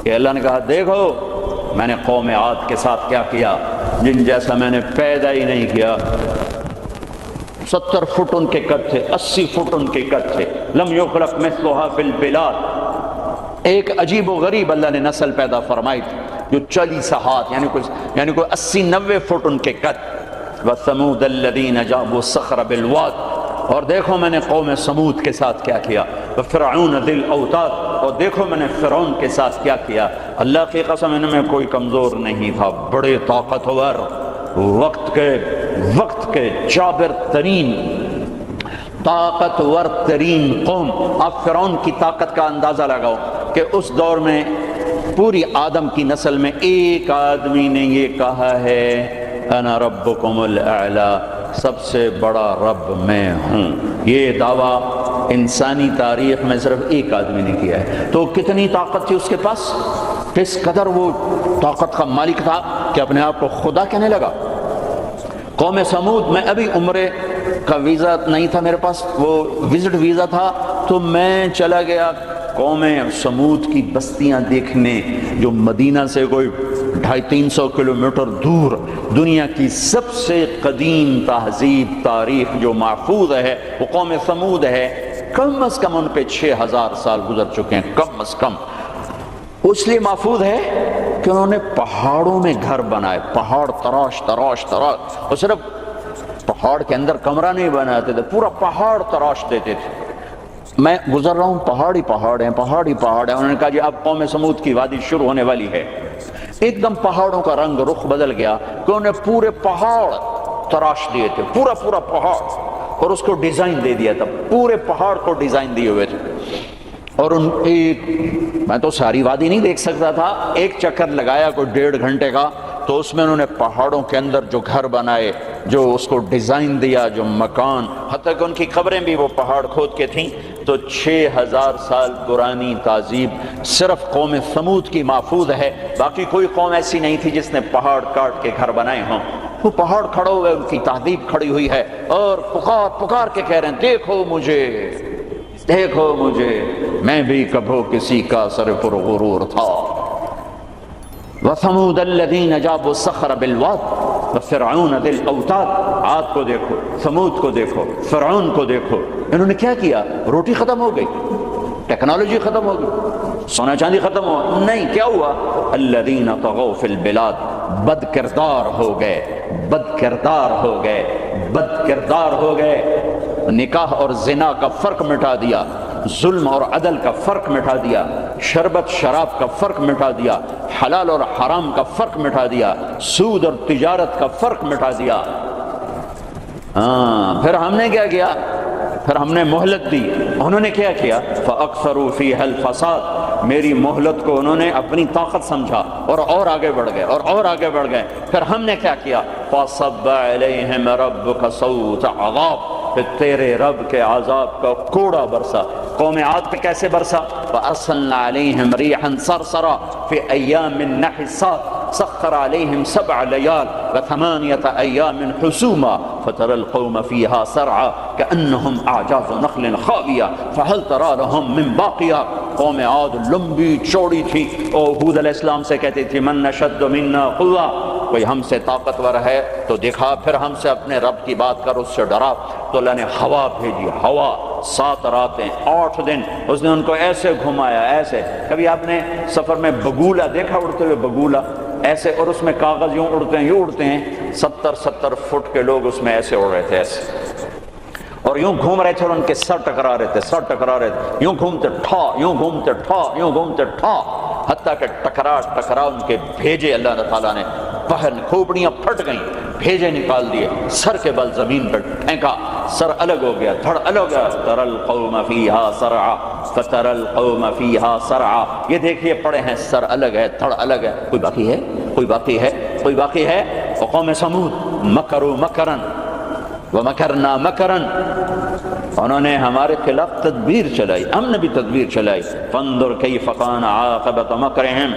کہ اللہ نے کہا دیکھو میں نے قوم عاد کے ساتھ کیا کیا، جن جیسا میں نے پیدا ہی نہیں کیا۔ 70 فٹ ان کے قد تھے، 80 فٹ ان کے قد تھے، لم یخلق مثلها فی البلاد۔ ایک عجیب و غریب اللہ نے نسل پیدا فرمائی تھی جو 40 ہاتھ یعنی کوئی 80-90 فٹ ان کے قد۔ وَثَمُودَ الَّذِينَ جَابُوا الصَّخْرَ بِالْوَادِ، اور دیکھو میں نے قوم سمود کے ساتھ کیا کیا۔ وَفِرْعَوْنَ ذِي الْأَوْتَادِ، اور دیکھو میں نے فرعون کے ساتھ کیا کیا۔ اللہ کی قسم ان میں کوئی کمزور نہیں تھا، بڑے طاقتور، وقت کے جابر ترین، طاقتور ترین قوم۔ آپ فرعون کی طاقت کا اندازہ لگاؤ کہ اس دور میں پوری آدم کی نسل میں ایک آدمی نے یہ کہا ہے انا ربکم الاعلی، سب سے بڑا رب میں ہوں۔ یہ دعویٰ انسانی تاریخ میں صرف ایک آدمی نے کیا ہے۔ تو کتنی طاقت تھی اس کے پاس، کس قدر وہ طاقت کا مالک تھا کہ اپنے آپ کو خدا کہنے لگا۔ قوم سمود میں ابھی عمرے کا ویزا نہیں تھا میرے پاس، وہ وزٹ ویزا تھا، تو میں چلا گیا قوم سمود کی بستیاں دیکھنے، جو مدینہ سے کوئی 250-300 کلومیٹر دور دنیا کی سب سے قدیم تہذیب تاریخ جو محفوظ ہے وہ قوم سمود ہے۔ کم از کم ان پہ 6000 سال گزر چکے ہیں، کم از کم۔ اس لیے محفوظ ہے کہ انہوں نے پہاڑوں میں گھر بنائے، پہاڑ تراش تراش تراش، اور صرف پہاڑ کے اندر کمرہ نہیں بناتے تھے، پورا پہاڑ تراش دیتے تھے۔ میں گزر رہا ہوں، پہاڑ ہی پہاڑ ہیں، پہاڑ ہی پہاڑ ہیں۔ انہوں نے کہا جی اب قوم سمود کی وادی شروع ہونے والی ہے۔ ایک دم پہاڑوں کا رنگ رخ بدل گیا کہ انہوں نے پورے پہاڑ تراش دیے تھے، پورا پہاڑ، اور اس کو ڈیزائن دے دیا تھا، پورے پہاڑ کو ڈیزائن دیے ہوئے تھے۔ اور میں تو ساری وادی نہیں دیکھ سکتا تھا، ایک چکر لگایا کوئی 1.5 گھنٹے کا، تو اس میں انہوں نے پہاڑوں کے اندر جو گھر بنائے، جو اس کو ڈیزائن دیا، جو مکان، حتیٰ کہ ان کی قبریں بھی وہ پہاڑ کھود کے تھیں۔ تو 6000 سال پرانی تہذیب صرف قوم سمود کی محفوظ ہے، باقی کوئی قوم ایسی نہیں تھی جس نے پہاڑ کاٹ کے گھر بنائے ہوں۔ وہ پہاڑ کھڑے ہوئے، ان کی تہذیب کھڑی ہوئی ہے، اور پکار کے کہہ رہے ہیں دیکھو مجھے، دیکھو مجھے، میں بھی کبھو کسی کا سر پر غرور تھا۔ وَثَمُودَ الَّذِينَ جَابُوا الصَّخْرَ بِالْوَادِ وَفِرْعَوْنَ ذِي الْأَوْتَادِ، عاد کو دیکھو، سمود کو دیکھو، فرعون کو دیکھو۔ انہوں نے کیا کیا؟ روٹی ختم ہو گئی، ٹیکنالوجی ختم ہو گئی، سونا چاندی ختم ہو گئی، نہیں، کیا ہوا؟ الَّذِينَ طَغَوْا فِي الْبِلَادِ، بد کردار ہو گئے، بد کردار ہو گئے، بد کردار ہو گئے۔ نکاح اور زنا کا فرق مٹا دیا، ظلم اور عدل کا فرق مٹا دیا، شربت شراب کا فرق مٹا دیا، حلال اور حرام کا فرق مٹا دیا، سود اور تجارت کا فرق مٹا دیا۔ پھر ہم نے کیا کیا؟ پھر ہم نے مہلت دی۔ انہوں نے کیا کیا؟ فَأَكْثَرُوا فِيهَا الْفَسَادَ، میری مہلت کو انہوں نے اپنی طاقت سمجھا اور آگے بڑھ گئے، اور آگے بڑھ گئے۔ پھر ہم نے کیا کیا؟ فَصَبَّ عَلَيْهِمْ رَبُّكَ صَوْتَ عَذَابٍ، پھر تیرے رب کے عذاب کا کوڑا برسا۔ قوم عاد پہ کیسے برسا؟ فَأَرْسَلْنَا عَلَيْهِمْ رِيحًا صَرْصَرًا فِي أَيَّامٍ نَحِسَاتٍ سَخَّرَ عَلَيْهِمْ 7 لَيَالٍ و8 أَيَّامٍ حُسُومًا فَتَرَى الْقَوْمَ فِيهَا سَرْعًا كَأَنَّهُمْ أَعْجَازُ نَخْلٍ خَاوِيَةٍ فَهَلْ تَرَى لَهُم مِّن بَاقِيَةٍ۔ قوم عاد لمبی چوڑی تھی، اور حود علیہ السلام سے کہتی تھی من اشد منا قوہ، کوئی ہم سے طاقتور ہے تو دکھا، پھر ہم سے اپنے رب کی بات کر، اس سے ڈرا۔ تو اللہ نے ہوا بھیجی، ہوا 7 راتیں 8 دن اس نے ان کو ایسے گھمایا، ایسے۔ کبھی آپ نے سفر میں بگولا دیکھا اڑتے ہوئے؟ بگولا ایسے، اور اس میں کاغذ یوں اڑتے ہیں، یوں اڑتے ہیں، 70 فٹ کے لوگ اس میں ایسے اڑ رہے تھے، ایسے، اور یوں گھوم رہے تھے، اور ان کے سر ٹکرا رہے تھے، یوں گھومتے ٹھا، یوں گھومتے ٹھا، یوں گھومتے ٹھا، حتیٰ کہ ٹکرا ان کے بھیجے اللہ تعالیٰ نے، پہن کھوپڑیاں پھٹ گئیں، بھیجے نکال دیے، سر کے بل زمین پر پھینکا، سر الگ ہو گیا، دھڑ الگ ہو گیا۔ تَرَى الْقَوْمَ فِيهَا سَرْعًا فَتَرَى الْقَوْمَ فِيهَا سَرْعًا، یہ دیکھیے پڑے ہیں، سر الگ ہے، دھڑ الگ ہے، کوئی باقی ہے؟ کوئی باقی ہے؟ کوئی باقی ہے؟ وقوم سمود مکروا مکرا ومکرنا مکرا، انہوں نے ہمارے خلاف تدبیر چلائی، ہم نے بھی تدبیر چلائی۔ فانظر کیف کان عاقبۃ مکرہم،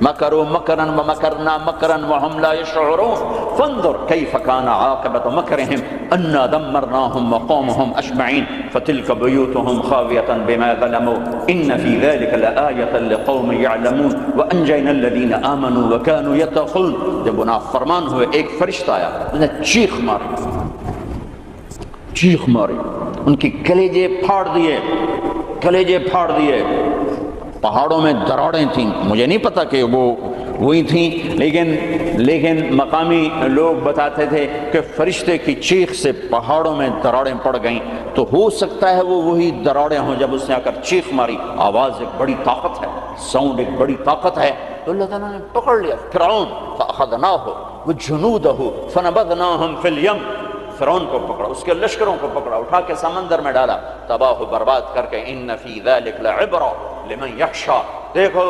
مکروا مکرا ومکرنا مکرا وهم لا یشعرون، فانظر کیف کان عاقبۃ مکرہم، انا دمرناهم وقومهم اجمعین فتلك بیوتهم خاویة بما ظلموا ان فی ذلك لآیة لقوم یعلمون وانجینا الذین آمنوا وكانوا یتقون. جب وہ نافرمان ہوئے ایک فرشتہ آیا، اس نے چیخ ماری، ان کی کلیجے پھاڑ دیے. پہاڑوں میں دراڑیں تھیں، مجھے نہیں پتا کہ وہ وہی تھیں، لیکن مقامی لوگ بتاتے تھے کہ فرشتے کی چیخ سے پہاڑوں میں دراڑیں پڑ گئیں. تو ہو سکتا ہے وہ وہی دراڑیں ہوں. جب اس نے آ کر چیخ ماری، آواز ایک بڑی طاقت ہے، ساؤنڈ ایک بڑی طاقت ہے، تو اللہ تعالیٰ نے پکڑ لیا فرعون فأخذناہ وجنودہ فنبذناہم فی الیم. فرعون کو پکڑا، اس کے لشکروں کو پکڑا، اٹھا کے سمندر میں ڈالا، تباہ و برباد کر کے. ان فی ذلک لعبرہ لمن یخشی. دیکھو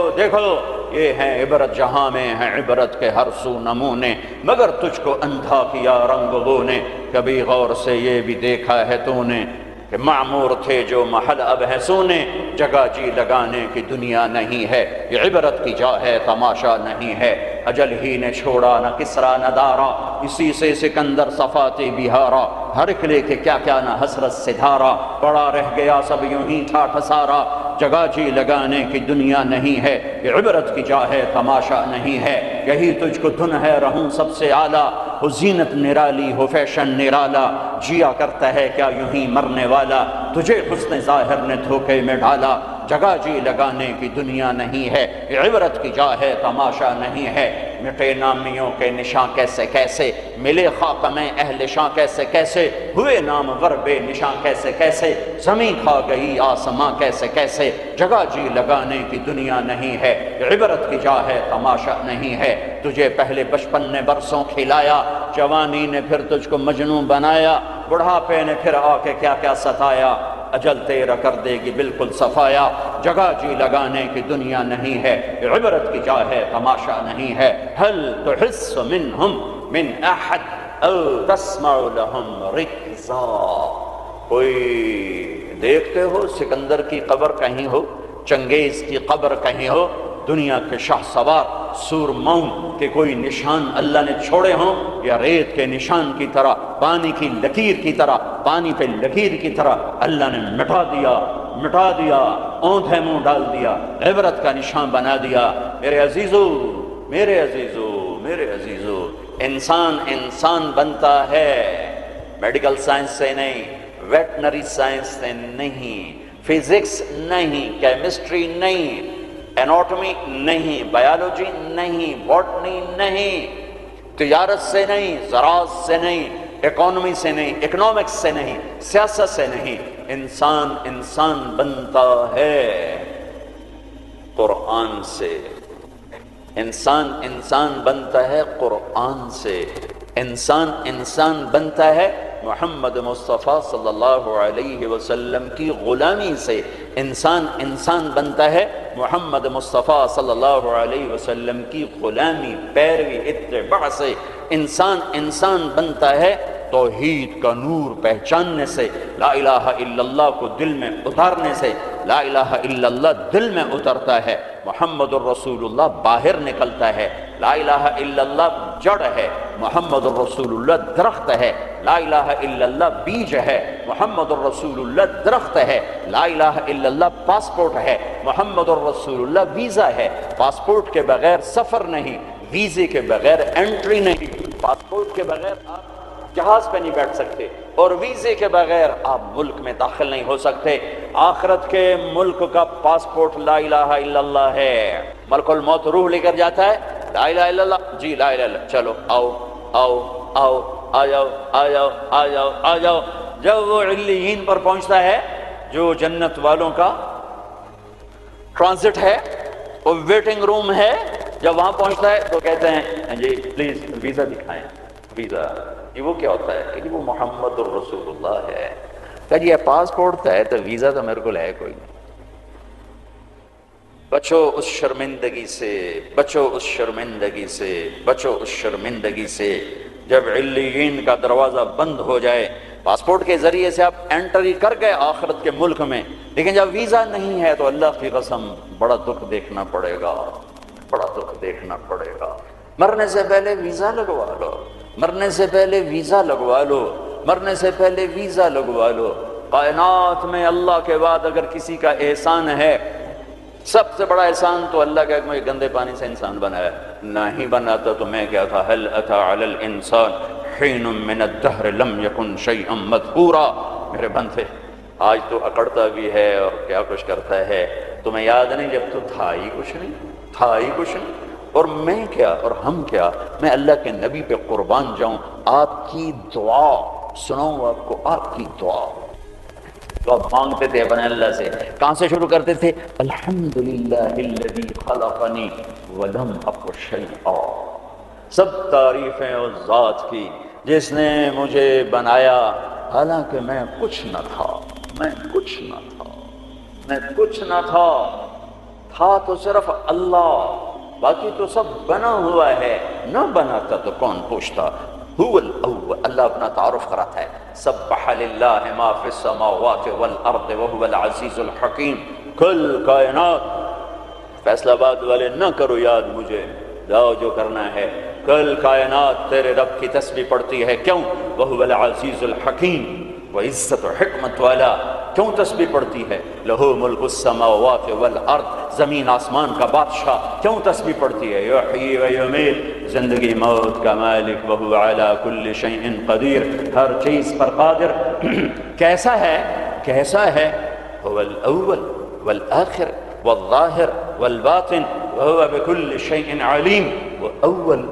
یہ ہے عبرت، جہاں میں ہے عبرت کے ہر سو نمونے، مگر تجھ کو اندھا کیا رنگ وہ نے، کبھی غور سے یہ بھی دیکھا ہے تو نے کہ معمور تھے جو محل اب ہے سونے، جگہ جی لگانے کی دنیا نہیں ہے، یہ عبرت کی جا ہے تماشا نہیں ہے. اجل ہی نے چھوڑا نہ کسرا نہ دارا، اسی سے سکندر صفاتی بہارا، ہر ایک لے کے کیا کیا نہ حسرت سے دھارا، پڑا رہ گیا سب یوں ہی تھا ٹھسارا، جگہ جی لگانے کی دنیا نہیں ہے، یہ عبرت کی جا ہے تماشا نہیں ہے. یہی تجھ کو دھن ہے رہوں سب سے اعلیٰ، ہو زینت نرالی ہو فیشن نرالا، جیا کرتا ہے کیا یوں ہی مرنے والا، تجھے حسن ظاہر نے دھوکے میں ڈالا، جگہ جی لگانے کی دنیا نہیں ہے، یہ عبرت کی جا ہے تماشا نہیں ہے. مٹے نامیوں کے نشاں کیسے کیسے، ملے خاک میں اہل شاں کیسے کیسے، ہوئے نام ور بے نشاں کیسے کیسے، زمین کھا گئی آسماں کیسے کیسے، جگہ جی لگانے کی دنیا نہیں ہے، یہ عبرت کی جا ہے تماشا نہیں ہے. تجھے پہلے بچپن نے برسوں کھلایا، جوانی نے پھر تجھ کو مجنون بنایا، بڑھاپے نے پھر آ کے کیا کیا ستایا، اجل تیرا کر دے گی بالکل صفایا، جگہ جی لگانے کی دنیا نہیں ہے، عبرت کی جا ہے تماشا نہیں ہے. هل تحس منهم من احد او تسمع لهم رکزا. کوئی دیکھتے ہو سکندر کی قبر کہیں ہو، چنگیز کی قبر کہیں ہو، دنیا کے شاہ سوار سورماؤں کے کوئی نشان اللہ نے چھوڑے ہوں، یا ریت کے نشان کی طرح، پانی کی لکیر کی طرح، پانی پہ لکیر کی طرح اللہ نے مٹا دیا، اوندھے منہ ڈال دیا، عبرت کا نشان بنا دیا. میرے عزیزو، انسان بنتا ہے میڈیکل سائنس سے نہیں، ویٹنری سائنس سے نہیں، فزکس نہیں، کیمسٹری نہیں، اناٹومی نہیں، بایولوجی نہیں، باٹنی نہیں، تجارت سے نہیں، زراعت سے نہیں، اکانومی سے نہیں، اکنامکس سے نہیں، سیاست سے نہیں. انسان بنتا ہے قرآن سے. انسان بنتا ہے قرآن سے. انسان بنتا ہے محمد مصطفیٰ صلی اللہ علیہ وسلم کی غلامی سے. انسان بنتا ہے محمد مصطفیٰ صلی اللہ علیہ وسلم کی غلامی، پیروی، اتباع سے. انسان بنتا ہے توحید کا نور پہچاننے سے، لا الہ الا اللہ کو دل میں اتارنے سے. لا الہ الا اللہ دل میں اترتا ہے، محمد الرسول اللہ باہر نکلتا ہے. لا الہ الا اللہ جڑ ہے، محمد الرسول اللہ درخت ہے. لا الہ الا اللہ بیج ہے، محمد الرسول اللہ درخت ہے. لا الہ الا اللہ پاسپورٹ ہے، محمد الرسول اللہ ویزا ہے. پاسپورٹ کے بغیر سفر نہیں، ویزے کے بغیر انٹری نہیں. پاسپورٹ کے بغیر آپ جہاز پہ نہیں بیٹھ سکتے، اور ویزے کے بغیر آپ ملک میں داخل نہیں ہو سکتے. آخرت کے ملک کا پاسپورٹ لا الہ الا اللہ ہے. ملک الموت روح لے کر جاتا ہے، لا الہ الا اللہ، جی لا الہ الا اللہ، چلو آ جاؤ. جب وہ علیین پر پہنچتا ہے، جو جنت والوں کا ٹرانزٹ ہے، وہ ویٹنگ روم ہے، جب وہاں پہنچتا ہے تو کہتے ہیں جی پلیز ویزا دکھائیں. ویزا یہ وہ کیا ہوتا ہے کہ وہ محمد الرسول اللہ ہے. کہ جی یہ پاسپورٹ ہے تو ویزا تو میرے کو ہے کوئی نہیں. بچو اس شرمندگی سے، بچو اس شرمندگی سے، بچو اس شرمندگی سے. جب علیین کا دروازہ بند ہو جائے، پاسپورٹ کے ذریعے سے آپ انٹری کر گئے آخرت کے ملک میں، لیکن جب ویزا نہیں ہے تو اللہ کی قسم بڑا دکھ دیکھنا پڑے گا، بڑا دکھ دیکھنا پڑے گا. مرنے سے پہلے ویزا لگوا لو، مرنے سے پہلے ویزا لگوا لو. مرنے سے پہلے ویزا لگوا لو۔ کائنات میں اللہ کے بعد اگر کسی کا احسان ہے، سب سے بڑا احسان تو اللہ کا مجھے گندے پانی سے انسان بنایا، نہیں بناتا تو میں کیا تھا، هل اتى على الانسان حين من الدهر لم يكن شيئا مذكورا۔ میرے بندے آج تو اکڑتا بھی ہے اور کیا کچھ کرتا ہے، تمہیں یاد نہیں جب تو تھا ہی کچھ نہیں، تھا ہی کچھ نہیں۔ اور میں کیا اور ہم کیا، میں اللہ کے نبی پہ قربان جاؤں، آپ کی دعا سناؤں آپ کو، آپ کی دعا تو آپ مانگتے تھے اپنے اللہ سے، کہاں سے شروع کرتے تھے، الحمدللہ الذی خلقنی ولم اک شیئا، سب تعریفیں اس ذات کی جس نے مجھے بنایا حالانکہ میں کچھ نہ تھا، میں کچھ نہ تھا، میں کچھ نہ تھا، تھا تو صرف اللہ، باقی تو سب بنا ہوا ہے، نہ بناتا تو کون پوچھتا۔ هو الاول، اللہ اپنا تعارف کراتا ہے، سبح للہ ما فی السماوات والارض وهو العزیز الحکیم، کل کائنات، فیصلہ آباد والے نہ کرو یاد مجھے، جاؤ جو کرنا ہے، کل کائنات تیرے رب کی تسبیح پڑھتی ہے، کیوں، وهو العزیز الحکیم، وہ عزت و حکمت والا، کیوں تسبیح پڑھتی ہے، لہو ملک السماوات والارض، زمین آسمان کا بادشاہ، کیوں تسبیح پڑھتی ہے، یحیی و یمیت، زندگی موت کا مالک، وہو علی کل شیء قدیر، ہر چیز پر قادر۔ کیسا ہے، کیسا ہے، هو الاول والآخر والظاہر والباطن وهو بكل شیء علیم، وہ اول،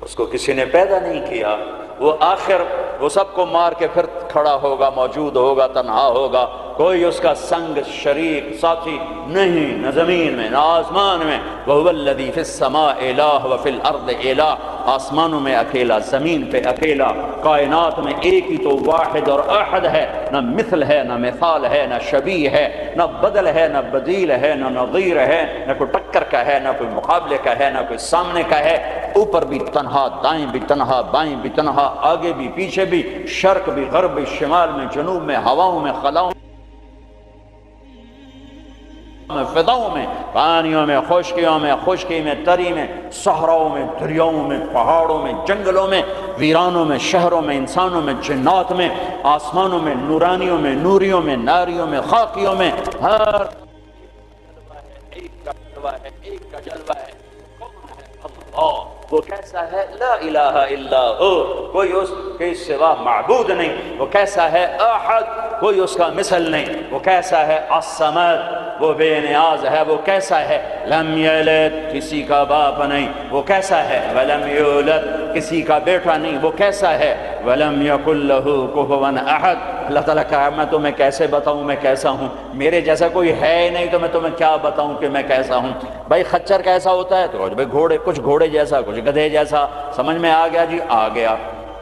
اس کو کسی نے پیدا نہیں کیا، وہ آخر، وہ سب کو مار کے پھر کھڑا ہوگا، موجود ہوگا، تنہا ہوگا، کوئی اس کا سنگ شریک ساتھی نہیں، نہ زمین میں نہ آسمان میں، وَهُوَ الَّذِي فِي السَّمَاءِ إِلَٰهُ وَفِي الْأَرْضِ إِلَٰهُ، آسمانوں میں اکیلا، زمین پہ اکیلا، کائنات میں ایک ہی تو واحد اور احد ہے، نہ مثل ہے، نہ مثال ہے، نہ شبیہ ہے، نہ بدل ہے، نہ بدیل ہے، نہ نظیر ہے، نہ کوئی ٹکر کا ہے، نہ کوئی مقابلے کا ہے، نہ کوئی سامنے کا ہے، اوپر بھی تنہا، دائیں بھی تنہا، بائیں بھی تنہا، آگے بھی پیچھے بھی، شرق بھی غرب بھی، شمال میں جنوب میں، ہواؤں میں خلاؤں میں، فضاؤں میں، پانیوں میں، خشکیوں میں، خشکی میں، تری میں، صحراؤں میں، دریاؤں میں، پہاڑوں میں، جنگلوں میں، ویرانوں میں، شہروں میں، انسانوں میں، جنات میں، آسمانوں میں، نورانیوں میں، نوریوں میں، ناریوں میں، خاکیوں میں، ہر ایک کا جلوہ ہے، ایک کا جلوہ ہے، کون ہے اللہ، وہ کیسا ہے، لا الہ الا ہو، کوئی اس کے سوا معبود نہیں، وہ کیسا ہے، احد، کوئی اس کا مثل نہیں، وہ کیسا ہے، الصمد، وہ بے نیاز ہے، وہ کیسا ہے، لم یلد، کسی کا باپ نہیں، وہ کیسا ہے، ولم یولد، کسی کا بیٹا نہیں، وہ کیسا ہے، ولم یکن لہ کفوا احد۔ اللہ تعالیٰ کہا میں تمہیں کیسے بتاؤں میں کیسا ہوں، میرے جیسا کوئی ہے ہی نہیں تو میں تمہیں کیا بتاؤں کہ میں کیسا ہوں۔ بھائی خچر کیسا ہوتا ہے، تو بھائی گھوڑے، کچھ گھوڑے جیسا، کچھ گدھے جیسا، سمجھ میں آ گیا جی، آ گیا۔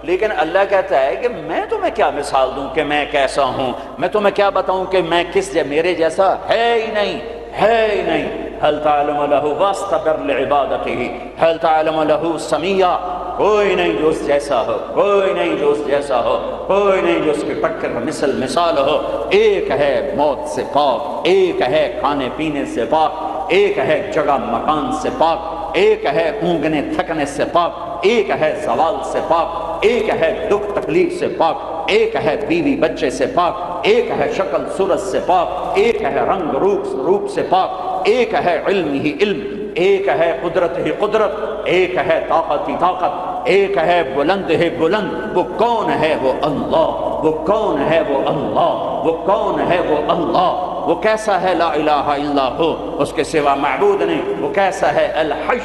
لیکن اللہ کہتا ہے کہ میں تمہیں کیا مثال دوں کہ میں کیسا ہوں، میں تمہیں کیا بتاؤں کہ میں کس میرے جیسا ہے ہی نہیں، ہے ہی نہیں۔ هل تعلم له واستبر لعبادته، هل تعلم له سمیہ، کوئی نہیں جو اس جیسا ہو، کوئی نہیں جو اس جیسا ہو، کوئی نہیں جو اس کی ٹکر مثل مثال ہو۔ ایک ہے موت سے پاک، ایک ہے کھانے پینے سے پاک، ایک ہے جگہ مکان سے پاک، ایک ہے اونگنے تھکنے سے پاک، ایک ہے زوال سے پاک، ایک ہے دکھ تکلیف سے پاک، ایک ہے بیوی بچے سے پاک، ایک ہے شکل صورت سے پاک، ایک ہے رنگ روپ سے پاک، ایک ہے علم ہی علم، ایک ہے قدرت ہی قدرت، ایک ہے طاقت ہی طاقت، ایک ہے بلند ہی بلند۔ وہ کون ہے، وہ اللہ، وہ کون ہے، وہ اللہ، وہ کون ہے، وہ اللہ۔ وہ کیسا ہے، لا الہ الا ہو، اس کے سوا معبود نہیں۔ وہ کیسا ہے، الحی،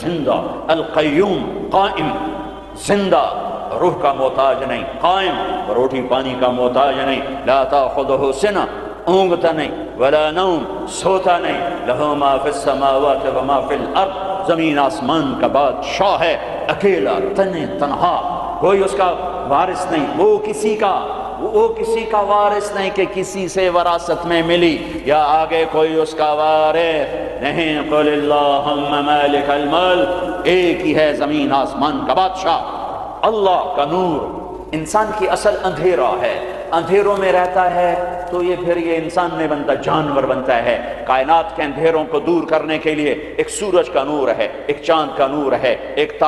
زندہ، القیوم، قائم، زندہ، روح کا محتاج نہیں، قائم، روٹی پانی کا محتاج نہیں، لا تاخذہ سنہ، اونگتا نہیں، ولا نوم، سوتا نہیں، لہ ما فی السماوات و ما فی الارض، زمین آسمان کا بادشاہ ہے، اکیلا، تنہا، کوئی اس کا وارث نہیں، وہ کسی کا وارث نہیں کہ کسی سے وراثت میں ملی یا آگے کوئی اس کا وارث نہیں۔ قل اللہم مالک الملک، ایک ہی ہے زمین آسمان کا بادشاہ۔ اللہ کا نور، انسان کی اصل اندھیرا ہے، اندھیروں میں رہتا ہے تو یہ پھر یہ انسان نہیں بنتا، جانور بنتا ہے۔ کائنات کے اندھیروں کو دور کرنے کے لیے ایک سورج کا نور ہے، ایک چاند کا نور ہے، ایک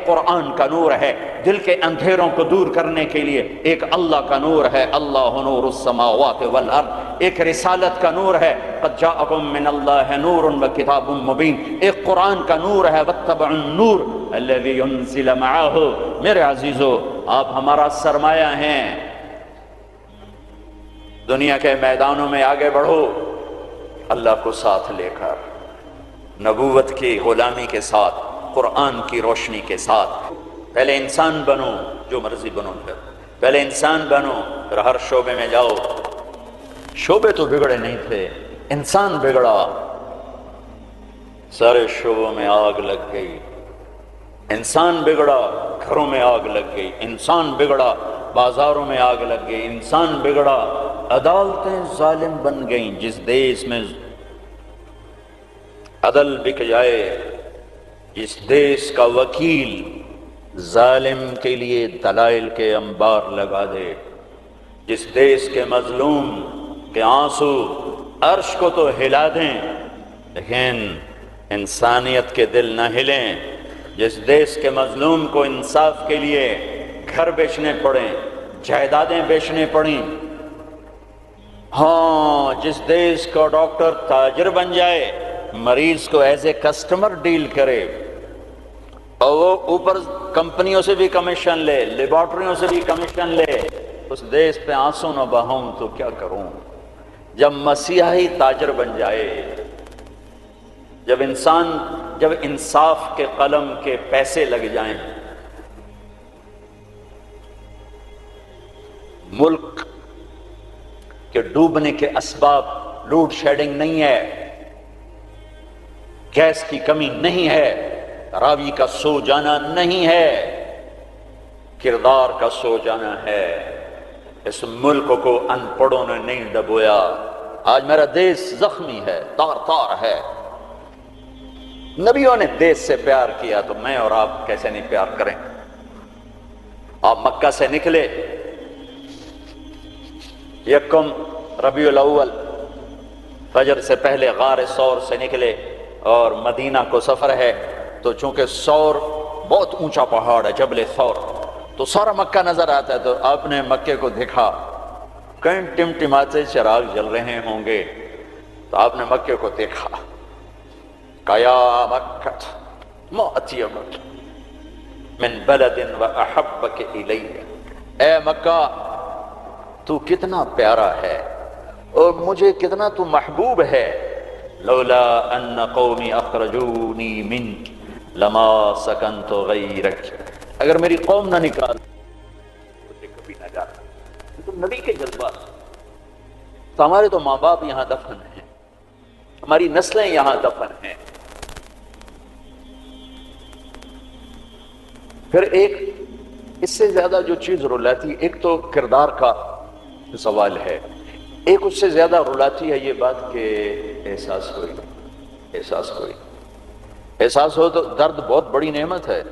قرآن کا نور ہے۔ دل کے اندھیروں کو دور کرنے کے لیے ایک اللہ کا نور ہے، اللہ نور السماوات والارض۔ ایک رسالت کا نور ہے، قد جاءکم من اللہ نور وکتاب مبین۔ ایک قرآن کا نور ہے، واتبعوا النور الذی انزل معہ۔ میرے عزیزو، آپ ہمارا سرمایہ ہیں۔ دنیا کے میدانوں میں آگے بڑھو اللہ کو ساتھ لے کر، نبوت کی غلامی کے ساتھ، قرآن کی روشنی کے ساتھ۔ پہلے انسان بنو، جو مرضی بنو، پہلے انسان بنو، پھر ہر شعبے میں جاؤ۔ شعبے تو بگڑے نہیں تھے، انسان بگڑا، سارے شعبوں میں آگ لگ گئی۔ انسان بگڑا، گھروں میں آگ لگ گئی۔ انسان بگڑا، بازاروں میں آگ لگ گئی۔ انسان بگڑا، عدالتیں ظالم بن گئیں۔ جس دیس میں عدل بک جائے، جس دیس کا وکیل ظالم کے لیے دلائل کے انبار لگا دے، جس دیس کے مظلوم کے آنسو عرش کو تو ہلا دیں لیکن انسانیت کے دل نہ ہلیں، جس دیس کے مظلوم کو انصاف کے لیے گھر بیچنے پڑیں، جائیدادیں بیچنے پڑیں، ہاں جس دیس کا ڈاکٹر تاجر بن جائے، مریض کو ایز اے کسٹمر ڈیل کرے اور وہ اوپر کمپنیوں سے بھی کمیشن لے، لیبارٹریوں سے بھی کمیشن لے، اس دیس پہ آنسو نہ بہاؤں تو کیا کروں؟ جب مسیحی تاجر بن جائے، جب انصاف کے قلم کے پیسے لگ جائیں، ملک کے ڈوبنے کے اسباب لوڈ شیڈنگ نہیں ہے، گیس کی کمی نہیں ہے، راوی کا سو جانا نہیں ہے، کردار کا سو جانا ہے۔ اس ملک کو ان پڑھوں نے نہیں دبویا۔ آج میرا دیس زخمی ہے، تار تار ہے۔ نبیوں نے دیس سے پیار کیا تو میں اور آپ کیسے نہیں پیار کریں؟ آپ مکہ سے نکلے، یکم ربیع الاول فجر سے پہلے غار ثور سے نکلے اور مدینہ کو سفر ہے، تو چونکہ ثور بہت اونچا پہاڑ ہے، جبل ثور، تو سارا مکہ نظر آتا ہے۔ تو آپ نے مکے کو دیکھا، کہیں ٹمٹماتے چراغ جل رہے ہوں گے، تو آپ نے مکے کو دیکھا، کہا یا مکہ ما اطیبک من بلد واحبک الی، اے مکہ تو کتنا پیارا ہے اور مجھے کتنا تو محبوب ہے، لولا ان قومی اخرجونی منک لما سکنت غیرک، اگر میری قوم نہ نکال مجھے کبھی نہ جاتا۔ تو نبی کے جذبات، تو ہمارے تو ماں باپ یہاں دفن ہیں، ہماری نسلیں یہاں دفن ہیں۔ پھر ایک اس سے زیادہ جو چیز رلاتی، ایک تو کردار کا سوال ہے، ایک اس سے زیادہ رلاتی ہے یہ بات کہ احساس ہو تو درد بہت بڑی نعمت ہے،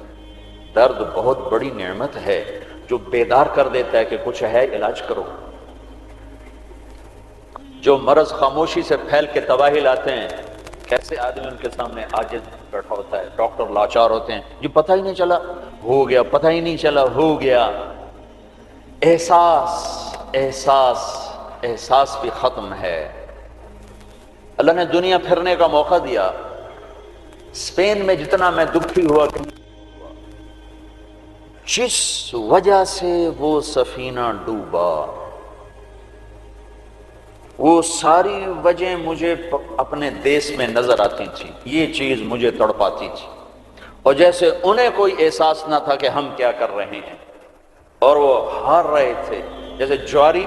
درد بہت بڑی نعمت ہے جو بیدار کر دیتا ہے کہ کچھ ہے، علاج کرو۔ جو مرض خاموشی سے پھیل کے تباہی لاتے ہیں، کیسے آدمی ان کے سامنے عاجز بیٹھا ہوتا ہے، ڈاکٹر لاچار ہوتے ہیں، یہ پتہ ہی نہیں چلا ہو گیا، پتہ ہی نہیں چلا ہو گیا۔ احساس بھی ختم ہے۔ اللہ نے دنیا پھرنے کا موقع دیا، اسپین میں جتنا میں دکھی ہوا، جس وجہ سے وہ سفینہ ڈوبا، وہ ساری وجہ مجھے اپنے دیس میں نظر آتی تھی، یہ چیز مجھے تڑپاتی تھی، اور جیسے انہیں کوئی احساس نہ تھا کہ ہم کیا کر رہے ہیں، اور وہ ہار رہے تھے، جیسے جواری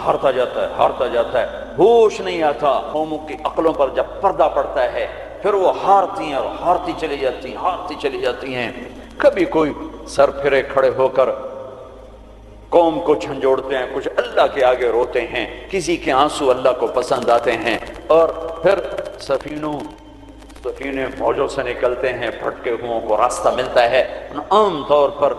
ہارتا جاتا ہے، ہوش نہیں آتا۔ قوموں کی عقلوں پر جب پردہ پڑتا ہے پھر وہ ہارتی ہیں اور ہارتی چلی جاتی ہیں۔ کبھی کوئی سر پھرے کھڑے ہو کر قوم کو جھنجھوڑتے ہیں، کچھ اللہ کے آگے روتے ہیں، کسی کے آنسو اللہ کو پسند آتے ہیں، اور پھر سفینے موجوں سے نکلتے ہیں، بھٹکے ہوں کو راستہ ملتا ہے۔ عام طور پر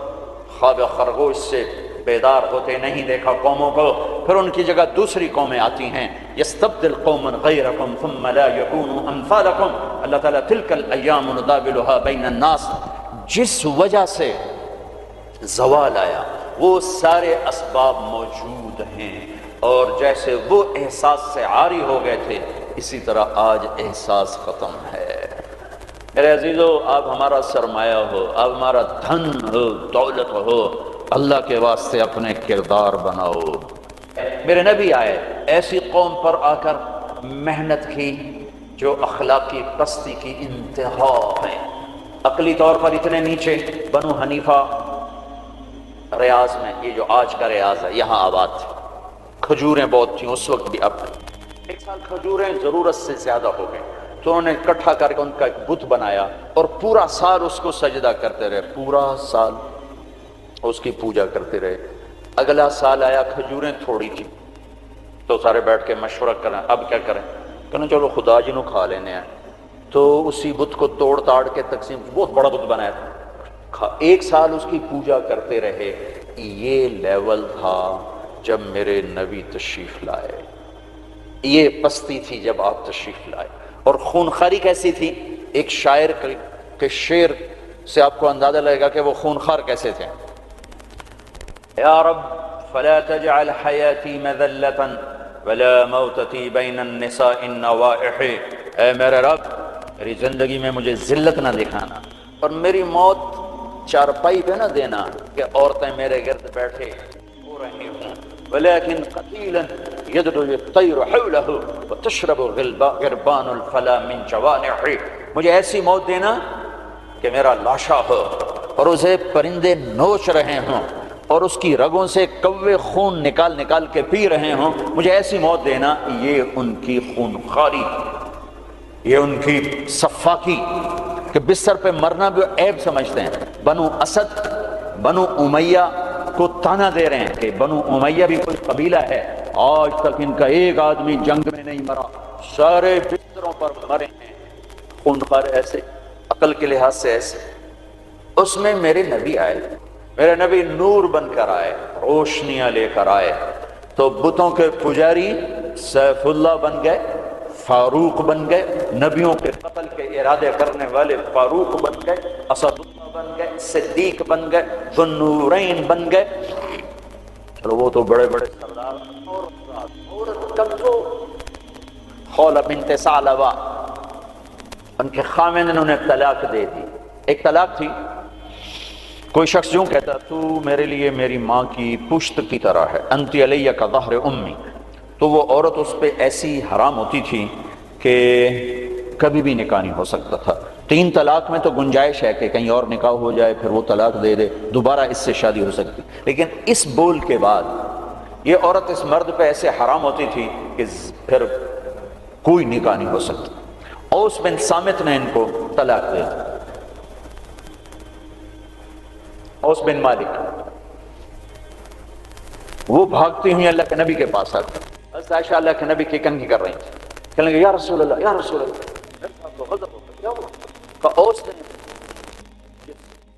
خواب خرگوش سے بیدار ہوتے نہیں دیکھا قوموں کو، پھر ان کی جگہ دوسری قومیں آتی ہیں. یستبدل قوما غیرکم ثم لا یکونوا امثالکم. اللہ تعالیٰ تلک الایام نداولها بین الناس، جس وجہ سے زوال آیا وہ سارے اسباب موجود ہیں، اور جیسے وہ احساس سے عاری ہو گئے تھے اسی طرح آج احساس ختم ہے. میرے عزیزو، آپ ہمارا سرمایہ ہو، آپ ہمارا دھن ہو، دولت ہو، اللہ کے واسطے اپنے کردار بناؤ. میرے نبی آئے، ایسی قوم پر آ کر محنت کی جو اخلاقی پستی کی انتہا ہے، عقلی طور پر اتنے نیچے. بنو حنیفہ ریاض میں، یہ جو آج کا ریاض ہے، یہاں آباد تھے. کھجوریں بہت تھیں اس وقت بھی، اب ایک سال کھجوریں ضرورت سے زیادہ ہو گئیں تو انہوں نے اکٹھا کر کے ان کا ایک بت بنایا اور پورا سال اس کو سجدہ کرتے رہے، پورا سال اس کی پوجا کرتے رہے. اگلا سال آیا، کھجوریں تھوڑی تھی تو سارے بیٹھ کے مشورہ کریں اب کیا کریں. کہنا چلو خدا جی نو کھا لینے ہیں. تو اسی بت کو توڑ تاڑ کے تقسیم، بہت بڑا بت بنایا تھا. ایک سال اس کی پوجا کرتے رہے. یہ لیول تھا جب میرے نبی تشریف لائے، یہ پستی تھی جب آپ تشریف لائے. اور خونخاری کیسی تھی؟ ایک شاعر کے شعر سے آپ کو اندازہ لگے گا کہ وہ خونخوار کیسے تھے. یا رب فلا تجعل حیاتی مذلة ولا موتتی بین النساء النوائح. اے میرے رب، میری زندگی میں مجھے ذلت نہ دکھانا اور میری موت چارپائی پہ نہ دینا کہ عورتیں میرے گرد بیٹھے ہو رہی ہوں. ولكن قتيلا يدعو الطير حوله وتشرب غربان الفلا من جوانحه. مجھے ایسی موت دینا کہ میرا لاشا ہو اور اسے پرندے نوچ رہے ہوں اور اس کی رگوں سے کوے خون نکال نکال کے پی رہے ہوں. مجھے ایسی موت دینا. یہ ان کی خونخواری، یہ ان کی صفاقی کہ بستر پہ مرنا بھی عیب سمجھتے ہیں. بنو اسد، بنو امیہ کو تانا دے رہے ہیں کہ بنو امیہ بھی کوئی قبیلہ ہے، آج تک ان کا ایک آدمی جنگ میں نہیں مرا، سارے بستروں پر مرے ہیں. خونخوار ایسے، عقل کے لحاظ سے ایسے. اس میں میرے نبی آئے، میرے نبی نور بن کر آئے، روشنیاں لے کر آئے. تو بتوں کے پجاری سیف اللہ بن گئے، فاروق بن گئے، نبیوں کے قتل کے ارادے کرنے والے فاروق بن گئے، اسد اللہ بن گئے، صدیق بن گئے، ذو النورین بن گئے. چلو وہ تو بڑے بڑے سردار. اور کب تو خولہ بنت ثعلبہ، ان کے خامن نے انہیں طلاق دے دی. ایک طلاق تھی. کوئی شخص یوں کہتا تو میرے لیے میری ماں کی پشت کی طرح ہے، انت علیہ کا ظہر امی. تو وہ عورت اس پہ ایسی حرام ہوتی تھی کہ کبھی بھی نکاح نہیں ہو سکتا تھا. 3 طلاق میں تو گنجائش ہے کہ کہیں اور نکاح ہو جائے، پھر وہ طلاق دے دے، دوبارہ اس سے شادی ہو سکتی. لیکن اس بول کے بعد یہ عورت اس مرد پہ ایسے حرام ہوتی تھی کہ پھر کوئی نکاح نہیں ہو سکتا. اوس بن صامت نے ان کو طلاق دے دی. اوس بن مالک، وہ بھاگتی ہوئی اللہ کے نبی کے پاس آتی. حضرت عائشہ اللہ کے نبی کی کنگھی کر رہی تھی. کہنے لگے یا رسول اللہ، یا رسول اللہ. تو غضب ہو گیا، کیا ہوا؟ کہ اوس نے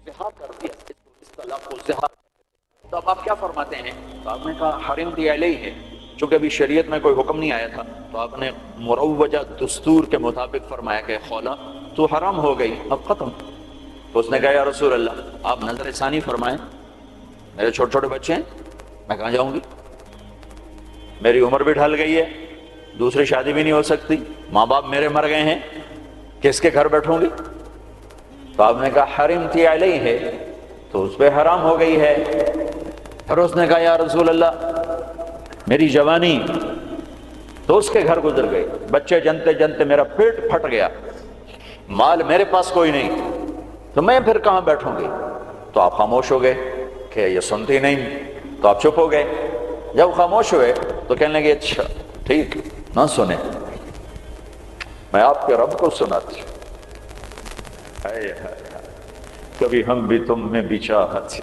زہار کر دیا، اس طلاق کو زہار. تو اب آپ کیا فرماتے ہیں؟ تو آپ نے کہا حرم دی علیہ ہے. چونکہ ابھی شریعت میں کوئی حکم نہیں آیا تھا تو آپ نے مروجہ دستور کے مطابق فرمایا کہ خولہ تو حرام ہو گئی، اب ختم. تو اس نے کہا یا رسول اللہ آپ نظر ثانی فرمائیں، میرے چھوٹے چھوٹے بچے ہیں، میں کہاں جاؤں گی؟ میری عمر بھی ڈھل گئی ہے، دوسری شادی بھی نہیں ہو سکتی، ماں باپ میرے مر گئے ہیں، کس کے گھر بیٹھوں گی؟ تو آپ نے کہا حرمتی علیہ ہے، تو اس پہ حرام ہو گئی ہے. پھر اس نے کہا یا رسول اللہ میری جوانی، تو اس کے گھر گزر گئی، بچے جنتے جنتے میرا پیٹ پھٹ گیا، مال میرے پاس کوئی نہیں، تو میں پھر کہاں بیٹھوں گی؟ تو آپ خاموش ہو گئے کہ یہ سنتی نہیں. تو آپ چپ ہو گئے. جب خاموش ہوئے تو کہنے لگے اچھا ٹھیک نہ سنیں، میں آپ کے رب کو سناتی ہوں. کبھی ہم بھی تم میں بھی چاہت،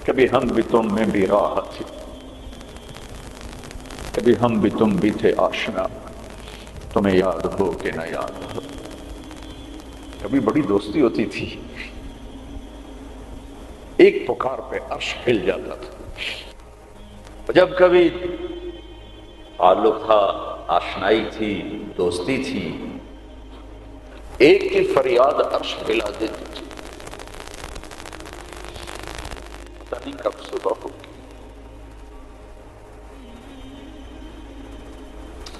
کبھی ہم بھی تم میں بھی راحت، کبھی ہم بھی تم بھی تھے آشنا، تمہیں یاد ہو کہ نہ یاد ہو. کبھی بڑی دوستی ہوتی تھی، ایک پکار پہ عرش ہل جاتا تھا. جب کبھی تعلق تھا، آشنائی تھی، دوستی تھی، ایک کی فریاد عرش ہلا دیتی تھی. پتہ نہیں کب صبح ہوگی.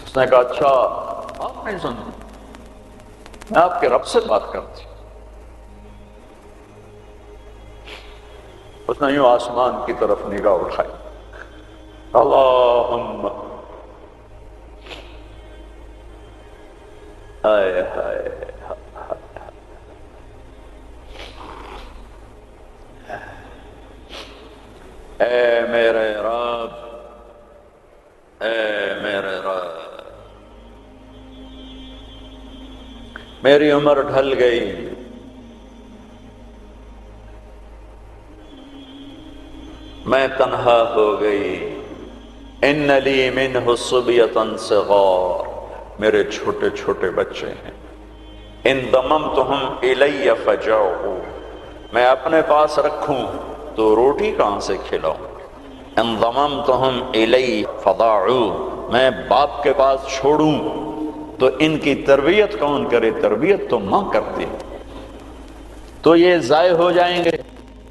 اس نے کہا اچھا آپ نہیں سنتے، میں آپ کے رب سے بات کرتی. اس نے یوں آسمان کی طرف نگاہ اٹھائی. اللہم ہائے ہائے اے میرے رب، اے میرے رب، میری عمر ڈھل گئی، میں تنہا ہو گئی. ان لی منہ صبیۃ صغار، میرے چھوٹے چھوٹے بچے ہیں. ان ضممتہم الی فجعوا، میں اپنے پاس رکھوں تو روٹی کہاں سے کھلاؤں. ان ضممتہم الی فضاعوا، میں باپ کے پاس چھوڑوں تو ان کی تربیت کون کرے؟ تربیت تو ماں کرتی، تو یہ ضائع ہو جائیں گے.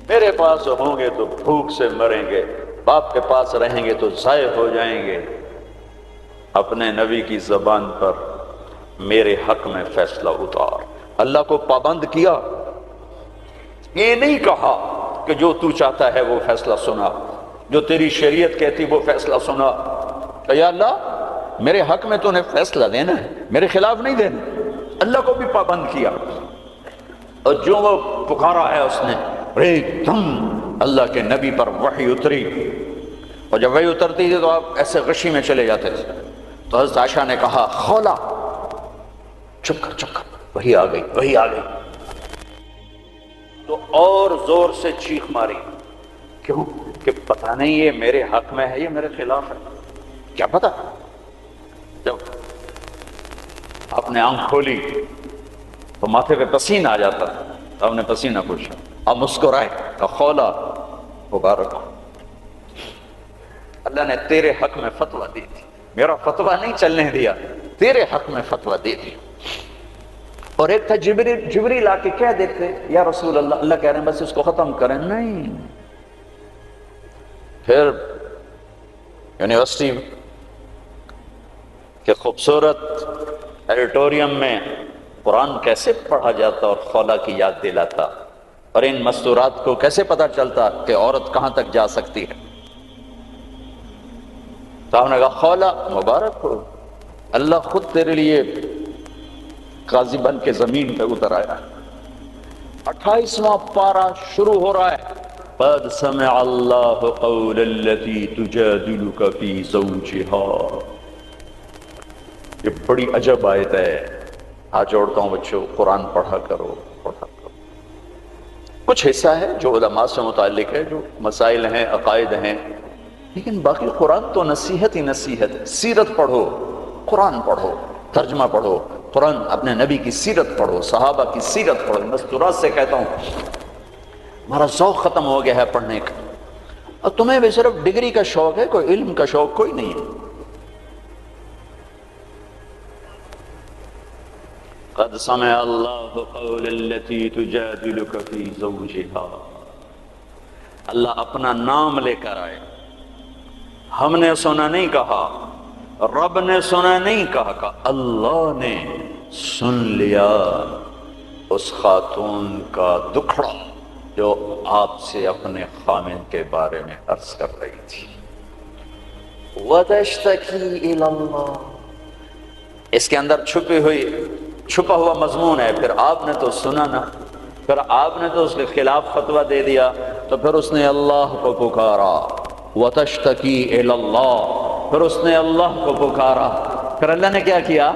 میرے پاس ہوں گے تو بھوک سے مریں گے، باپ کے پاس رہیں گے تو ضائع ہو جائیں گے. اپنے نبی کی زبان پر میرے حق میں فیصلہ اتار. اللہ کو پابند کیا، یہ نہیں کہا کہ جو تو چاہتا ہے وہ فیصلہ سنا، جو تیری شریعت کہتی وہ فیصلہ سنا. کہ یا اللہ میرے حق میں تو نے فیصلہ دینا ہے، میرے خلاف نہیں دینا. اللہ کو بھی پابند کیا. اور جو وہ پکارا ہے اس نے، ایک دم اللہ کے نبی پر وحی اتری. اور جب وحی اترتی تھی تو آپ ایسے غشی میں چلے جاتے تھے. تو حضرت عائشہ نے کہا خولا چپ کر چپ کر، وحی آ گئی وحی آ گئی. تو اور زور سے چیخ ماری. کیوں؟ کہ پتہ نہیں یہ میرے حق میں ہے یہ میرے خلاف ہے، کیا پتہ. جب آپ نے آنکھ کھولی تو ماتھے پہ پسینہ آ جاتا تھا. آپ نے پسینہ پوچھا، آپ مسکرائے. خولا مبارک ہو، اللہ نے تیرے حق میں فتویٰ دی تھی، میرا فتویٰ نہیں چلنے دیا، تیرے حق میں فتویٰ دے دی. اور ایک تھا جبریل آ کے کہہ دیتے یا رسول اللہ، اللہ کہہ رہے ہیں بس اس کو ختم کریں. نہیں. پھر یونیورسٹی کے خوبصورت ایڈیٹوریم میں قرآن کیسے پڑھا جاتا اور خولا کی یاد دلاتا، اور ان مستورات کو کیسے پتا چلتا کہ عورت کہاں تک جا سکتی ہے. تو آپ نے کہا خولا مبارک ہو، اللہ خود تیرے لیے قاضی بن کے زمین پہ اتر آیا. 28واں پارہ شروع ہو رہا ہے. قد سمع اللہ قول التی تجادلک فی زوجها. یہ بڑی عجب آیت ہے. آج جوڑتا ہوں بچوں، قرآن پڑھا کرو پڑھا کرو. کچھ حصہ ہے جو علماء سے متعلق ہے، جو مسائل ہیں، عقائد ہیں، لیکن باقی قرآن تو نصیحت ہی نصیحت ہے. سیرت پڑھو، قرآن پڑھو، ترجمہ پڑھو، قرآن اپنے نبی کی سیرت پڑھو، صحابہ کی سیرت پڑھو. مستورات سے کہتا ہوں ہمارا ذوق ختم ہو گیا ہے پڑھنے کا. اور تمہیں بھی صرف ڈگری کا شوق ہے، کوئی علم کا شوق کوئی نہیں ہے. قد سمع اللہ قول التی تجادلک فی زوجها. اللہ اپنا نام لے کر آئے. ہم نے سنا نہیں کہا، رب نے سنا نہیں کہا، کہ اللہ نے سن لیا اس خاتون کا دکھڑا جو آپ سے اپنے خامن کے بارے میں عرض کر رہی تھی. وَتَشْتَكِي إِلَى اللَّهِ. اس کے اندر چھپا ہوا مضمون ہے. پھر آپ نے تو سنا نا، پھر آپ نے تو اس کے خلاف فتویٰ دے دیا، تو پھر اس نے اللہ کو پکارا. وَتَشْتَكِي إِلَى اللَّهِ. پھر اس نے اللہ کو پکارا. پھر اللہ نے کیا کیا؟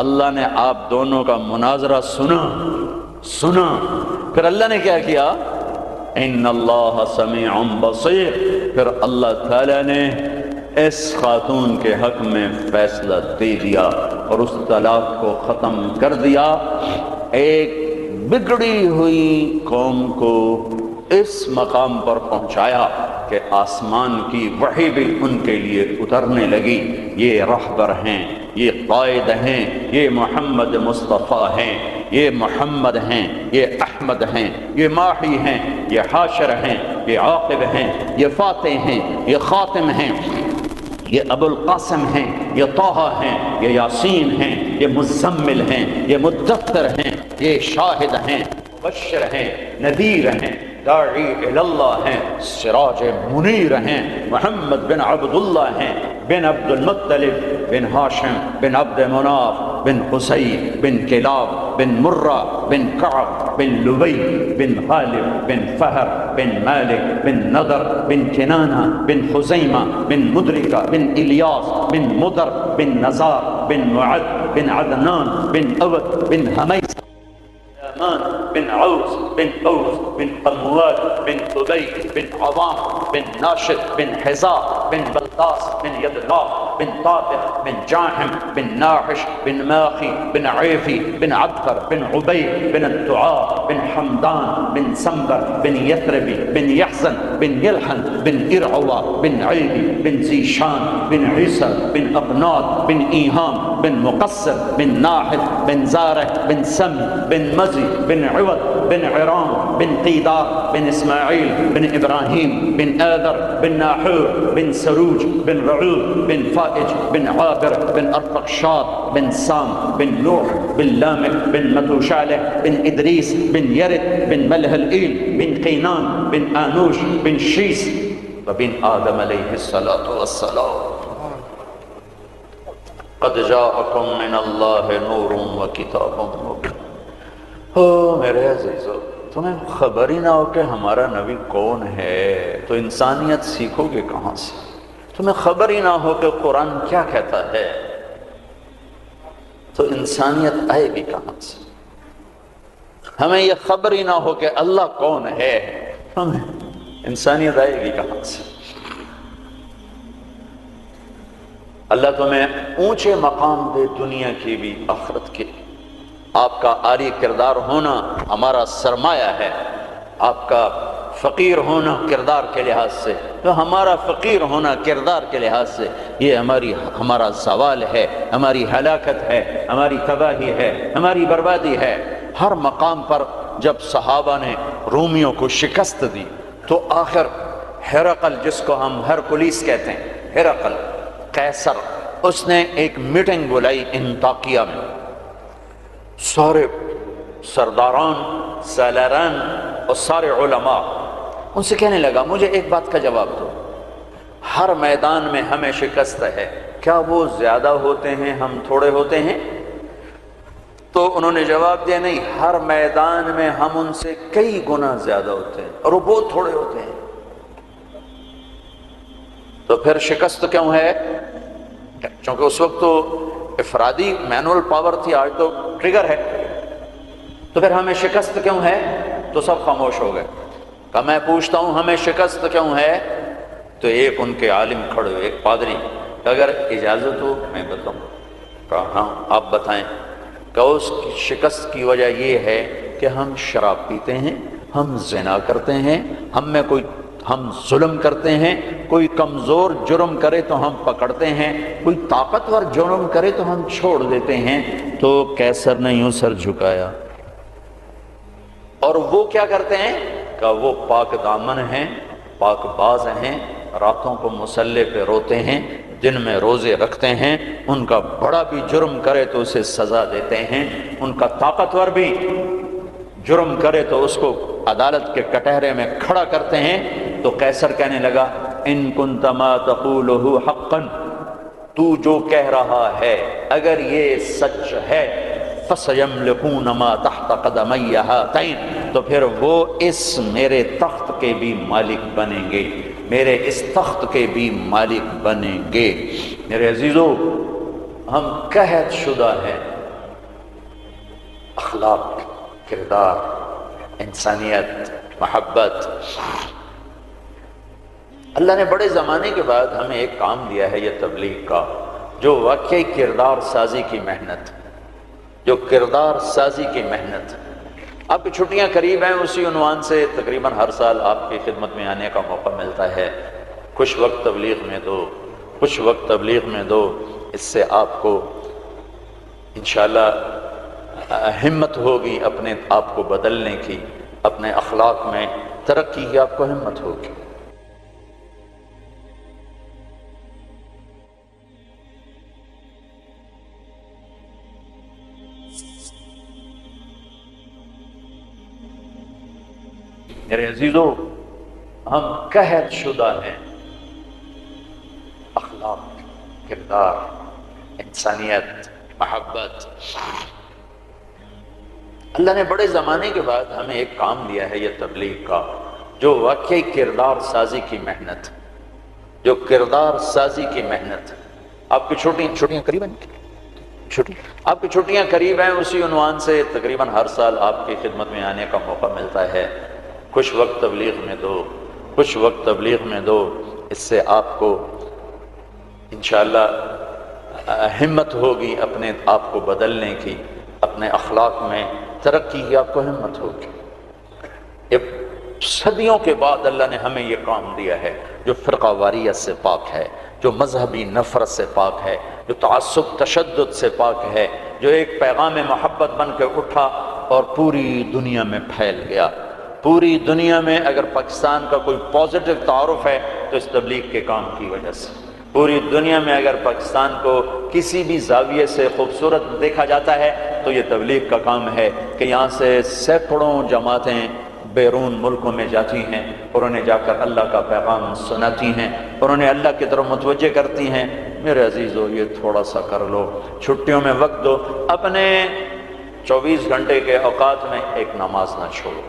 اللہ نے آپ دونوں کا مناظرہ سنا. پھر اللہ نے کیا کیا؟ ان اللہ سمیع بصیر. پھر اللہ تعالیٰ نے اس خاتون کے حق میں فیصلہ دے دیا اور اس طلاق کو ختم کر دیا. ایک بگڑی ہوئی قوم کو اس مقام پر پہنچایا کہ آسمان کی وحی بھی ان کے لیے اترنے لگی۔ یہ رہبر ہیں، یہ قائد ہیں، یہ محمد مصطفیٰ ہیں، یہ محمد ہیں، یہ احمد ہیں، یہ ماحی ہیں، یہ حاشر ہیں، یہ عاقب ہیں، یہ فاتح ہیں، یہ خاتم ہیں، یہ ابو القاسم ہیں، یہ طٰہٰ ہیں، یہ یاسین ہیں، یہ مزمل ہیں، یہ مدثر ہیں، یہ شاہد ہیں، مبشر ہیں، نذیر ہیں، داعی اللہ ہیں، سراج منیر ہیں، محمد بن عبداللہ ہیں، بن عبد المطلب، بن ہاشم، بن عبد مناف، بن قصی، بن کلاب، بن مرہ، بن کعب، بن لبی، بن غالب، بن فہر، بن مالک، بن نضر، بن کنانہ، بن خزیمہ، بن مدرکہ، بن الیاس، بن مدر، بن نزار، بن معد، بن عدنان، بن اود، بن حمیس، بن عوس، بن اوس، بن قموال، بن طبی، بن عظام، بن ناشد، بن حزاء، بن بلداس، بن یدلاف، بن طافق، بن جاحم، بن ناحش، بن ماخی، بن عیفی، بن عبقر، بن عبید، بن الدعاء، بن حمدان، بن سنبر، بن یثربی، بن یحزن، بن یلحن، بن ارعوا، بن عیدی، بن زیشان، بن عیسر، بن اقناط، بن ایہام، بن مقصر، بن ناحد، بن زارع، بن سم، بن مزی، بن عوض، بن عرام، بن قیدار، بن اسماعیل، بن ابراہیم، بن آذر، بن ناحور، بن سروج، بن رعود، بن فائج، بن عابر، بن ارفقشاد، بن سام، بن نوح، بن لامک، بن متوشالح، بن ادریس، بن یرد، بن ملہلئیل، بن قینان، بن آنوش، بن شیس، وبن آدم علیہ الصلاۃ والسلام۔ قد جاءکم من اللہ نور وکتاب مبین۔ میرے عزیزو، تمہیں خبر ہی نہ ہو کہ ہمارا نبی کون ہے تو انسانیت سیکھو گے کہاں سے؟ تمہیں خبر ہی نہ ہو کہ قرآن کیا کہتا ہے تو انسانیت آئے گی کہاں سے؟ ہمیں یہ خبر ہی نہ ہو کہ اللہ کون ہے، ہمیں انسانیت آئے گی کہاں سے؟ اللہ تمہیں اونچے مقام دے، دنیا کی بھی آخرت کی۔ آپ کا عاری کردار ہونا ہمارا سرمایہ ہے، آپ کا فقیر ہونا کردار کے لحاظ سے، تو ہمارا فقیر ہونا کردار کے لحاظ سے یہ ہمارا زوال ہے، ہماری ہلاکت ہے، ہماری تباہی ہے، ہماری بربادی ہے۔ ہر مقام پر جب صحابہ نے رومیوں کو شکست دی تو آخر ہرقل، جس کو ہم ہرکلیس کہتے ہیں، ہرقل قیصر، اس نے ایک میٹنگ بلائی انطاکیہ میں، سارے سرداران، سالاران اور سارے علماء، ان سے کہنے لگا مجھے ایک بات کا جواب دو، ہر میدان میں ہمیں شکست ہے، کیا وہ زیادہ ہوتے ہیں ہم تھوڑے ہوتے ہیں؟ تو انہوں نے جواب دیا نہیں، ہر میدان میں ہم ان سے کئی گنا زیادہ ہوتے ہیں اور وہ بہت تھوڑے ہوتے ہیں۔ تو پھر شکست کیوں ہے؟ چونکہ اس وقت تو افرادی مینول پاور تھی، آج تو ٹریگر ہے۔ تو پھر ہمیں شکست کیوں ہے؟ تو سب خاموش ہو گئے۔ کہ میں پوچھتا ہوں ہمیں شکست کیوں ہے؟ تو ایک ان کے عالم کھڑے ہوئے، ایک پادری، کہ اگر اجازت ہو میں بتاؤں۔ کہا ہاں آپ بتائیں۔ کہ اس کی شکست کی وجہ یہ ہے کہ ہم شراب پیتے ہیں، ہم زنا کرتے ہیں، ہم ظلم کرتے ہیں، کوئی کمزور جرم کرے تو ہم پکڑتے ہیں، کوئی طاقتور جرم کرے تو ہم چھوڑ دیتے ہیں۔ تو قیصر نے یوں سر جھکایا۔ اور وہ کیا کرتے ہیں؟ کہ وہ پاک دامن ہیں، پاک باز ہیں، راتوں کو مصلے پہ روتے ہیں، دن میں روزے رکھتے ہیں، ان کا بڑا بھی جرم کرے تو اسے سزا دیتے ہیں، ان کا طاقتور بھی جرم کرے تو اس کو عدالت کے کٹہرے میں کھڑا کرتے ہیں۔ تو قیصر کہنے لگا ان کنت ما تقولہ حقا، تو جو کہہ رہا ہے اگر یہ سچ ہے، فسیملکون ما تحت قدمی ہاتین، تو پھر وہ اس میرے تخت کے بھی مالک بنیں گے، میرے اس تخت کے بھی مالک بنیں گے۔ میرے عزیزو، ہم قحط شدہ ہیں، اخلاق، کردار، انسانیت، محبت۔ اللہ نے بڑے زمانے کے بعد ہمیں ایک کام دیا ہے، یہ تبلیغ کا، جو واقعی کردار سازی کی محنت، جو کردار سازی کی محنت۔ آپ کی چھٹیاں قریب ہیں، اسی عنوان سے تقریباً ہر سال آپ کی خدمت میں آنے کا موقع ملتا ہے۔ کچھ وقت تبلیغ میں دو، کچھ وقت تبلیغ میں دو، اس سے آپ کو انشاءاللہ ہمت ہوگی اپنے آپ کو بدلنے کی، اپنے اخلاق میں ترقی کی آپ کو ہمت ہوگی۔ میرے عزیزو، ہم قحط شدہ ہیں اخلاق، کردار، انسانیت، محبت۔ اللہ نے بڑے زمانے کے بعد ہمیں ایک کام دیا ہے، یہ تبلیغ کا، جو واقعی کردار سازی کی محنت، جو کردار سازی کی محنت۔ آپ کی چھٹیاں قریب ہیں، آپ کی چھٹیاں قریب ہیں، اسی عنوان سے تقریباً ہر سال آپ کی خدمت میں آنے کا موقع ملتا ہے۔ کچھ وقت تبلیغ میں دو، کچھ وقت تبلیغ میں دو، اس سے آپ کو انشاءاللہ ہمت ہوگی اپنے آپ کو بدلنے کی، اپنے اخلاق میں ترقی کی آپ کو ہمت ہوگی۔ یہ صدیوں کے بعد اللہ نے ہمیں یہ کام دیا ہے، جو فرقہ واریت سے پاک ہے، جو مذہبی نفرت سے پاک ہے، جو تعصب تشدد سے پاک ہے، جو ایک پیغام محبت بن کے اٹھا اور پوری دنیا میں پھیل گیا۔ پوری دنیا میں اگر پاکستان کا کوئی پازیٹو تعارف ہے تو اس تبلیغ کے کام کی وجہ سے۔ پوری دنیا میں اگر پاکستان کو کسی بھی زاویے سے خوبصورت دیکھا جاتا ہے تو یہ تبلیغ کا کام ہے کہ یہاں سے سینکڑوں جماعتیں بیرون ملکوں میں جاتی ہیں اور انہیں جا کر اللہ کا پیغام سناتی ہیں اور انہیں اللہ کی طرف متوجہ کرتی ہیں۔ میرے عزیزو، یہ تھوڑا سا کر لو، چھٹیوں میں وقت دو، اپنے 24 گھنٹے کے اوقات میں ایک نماز نہ چھوڑو،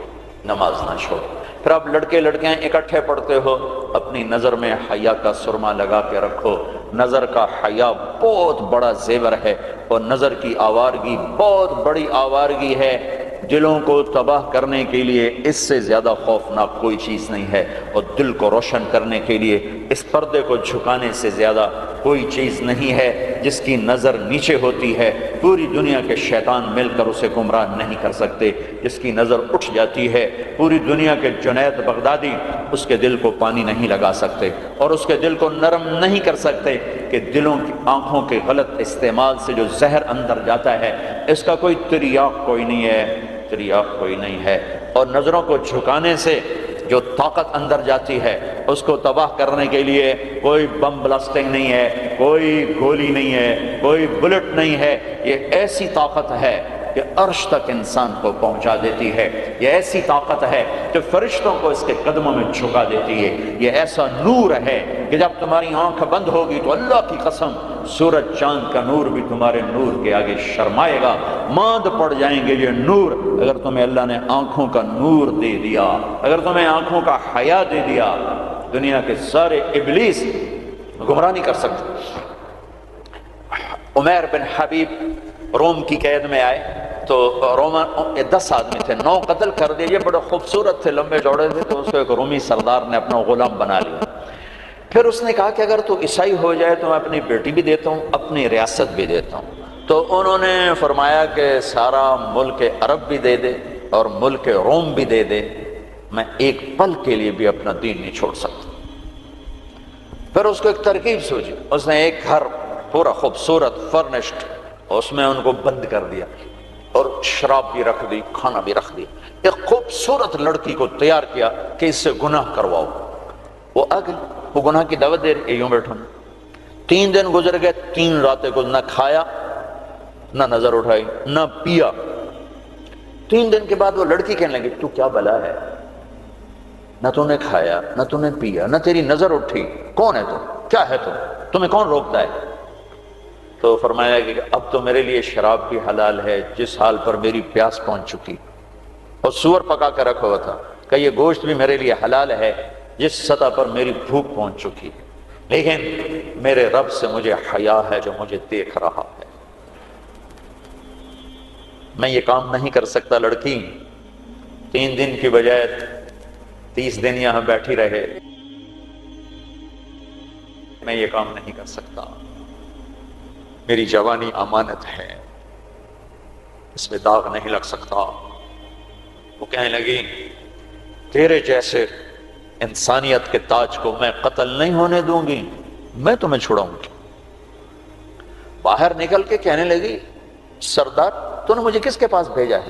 نماز نہ چھوڑو۔ پھر آپ لڑکے لڑکیاں اکٹھے پڑھتے ہو، اپنی نظر میں حیا کا سرما لگا کے رکھو۔ نظر کا حیا بہت بڑا زیور ہے اور نظر کی آوارگی بہت بڑی آوارگی ہے۔ دلوں کو تباہ کرنے کے لیے اس سے زیادہ خوفناک کوئی چیز نہیں ہے، اور دل کو روشن کرنے کے لیے اس پردے کو جھکانے سے زیادہ کوئی چیز نہیں ہے۔ جس کی نظر نیچے ہوتی ہے پوری دنیا کے شیطان مل کر اسے گمراہ نہیں کر سکتے۔ جس کی نظر اٹھ جاتی ہے پوری دنیا کے جنید بغدادی اس کے دل کو پانی نہیں لگا سکتے اور اس کے دل کو نرم نہیں کر سکتے، کہ دلوں کی آنکھوں کے غلط استعمال سے جو زہر اندر جاتا ہے اس کا کوئی تریاق کوئی نہیں ہے، تریاق کوئی نہیں ہے۔ اور نظروں کو جھکانے سے جو طاقت اندر جاتی ہے اس کو تباہ کرنے کے لیے کوئی بم بلاسٹنگ نہیں ہے، کوئی گولی نہیں ہے، کوئی بلٹ نہیں ہے۔ یہ ایسی طاقت ہے کہ عرش تک انسان کو پہنچا دیتی ہے، یہ ایسی طاقت ہے کہ فرشتوں کو اس کے قدموں میں جھکا دیتی ہے۔ یہ ایسا نور ہے کہ جب تمہاری آنکھ بند ہوگی تو اللہ کی قسم سورج چاند کا نور بھی تمہارے نور کے آگے شرمائے گا، ماند پڑ جائیں گے یہ نور۔ اگر تمہیں اللہ نے آنکھوں کا نور دے دیا، اگر تمہیں آنکھوں کا حیا دے دیا، دنیا کے سارے ابلیس گمراہ نہیں کر سکتے۔ عمیر بن حبیب روم کی قید میں آئے تو رومن 10 آدمی تھے، 9 قتل کر دیے، یہ بڑے خوبصورت تھے، لمبے چوڑے تھے، تو اس کو ایک رومی سردار نے اپنا غلام بنا لیا۔ پھر اس نے کہا کہ اگر تو عیسائی ہو جائے تو میں اپنی بیٹی بھی دیتا ہوں، اپنی ریاست بھی دیتا ہوں۔ تو انہوں نے فرمایا کہ سارا ملک عرب بھی دے دے اور ملک روم بھی دے دے، میں ایک پل کے لیے بھی اپنا دین نہیں چھوڑ سکتا۔ پھر اس کو ایک ترکیب سوچی، اس نے ایک گھر پورا خوبصورت فرنشڈ، اس میں ان کو بند کر دیا اور شراب بھی رکھ دی، کھانا بھی رکھ دیا، ایک خوبصورت لڑکی کو تیار کیا کہ اس سے گناہ کرواؤ۔ وہ آ گئی، وہ گناہ کی دعوت دے رہی، یوں بیٹھا۔ 3 دن گزر گئے، 3 راتیں کو نہ کھایا نہ نظر اٹھائی نہ پیا۔ 3 دن کے بعد وہ لڑکی کہنے لگی تو کیا بلا ہے، نہ تو نے کھایا نہ تو نے پیا نہ تیری نظر اٹھی، کون ہے تو، کیا ہے تو، تمہیں کون روکتا ہے؟ تو فرمایا کہ اب تو میرے لیے شراب بھی حلال ہے جس حال پر میری پیاس پہنچ چکی، اور سور پکا کر رکھا ہوا تھا کہ یہ گوشت بھی میرے لیے حلال ہے جس سطح پر میری بھوک پہنچ چکی، لیکن میرے رب سے مجھے حیا ہے جو مجھے دیکھ رہا ہے، میں یہ کام نہیں کر سکتا۔ لڑکی 3 دن کی بجائے 30 دن یہاں بیٹھی رہے، میں یہ کام نہیں کر سکتا، میری جوانی امانت ہے، اس میں داغ نہیں لگ سکتا، وہ کہنے لگی تیرے جیسے انسانیت کے تاج کو میں قتل نہیں ہونے دوں گی، میں تمہیں چھڑاؤں گی۔ باہر نکل کے کہنے لگی سردار تو نے مجھے کس کے پاس بھیجا ہے؟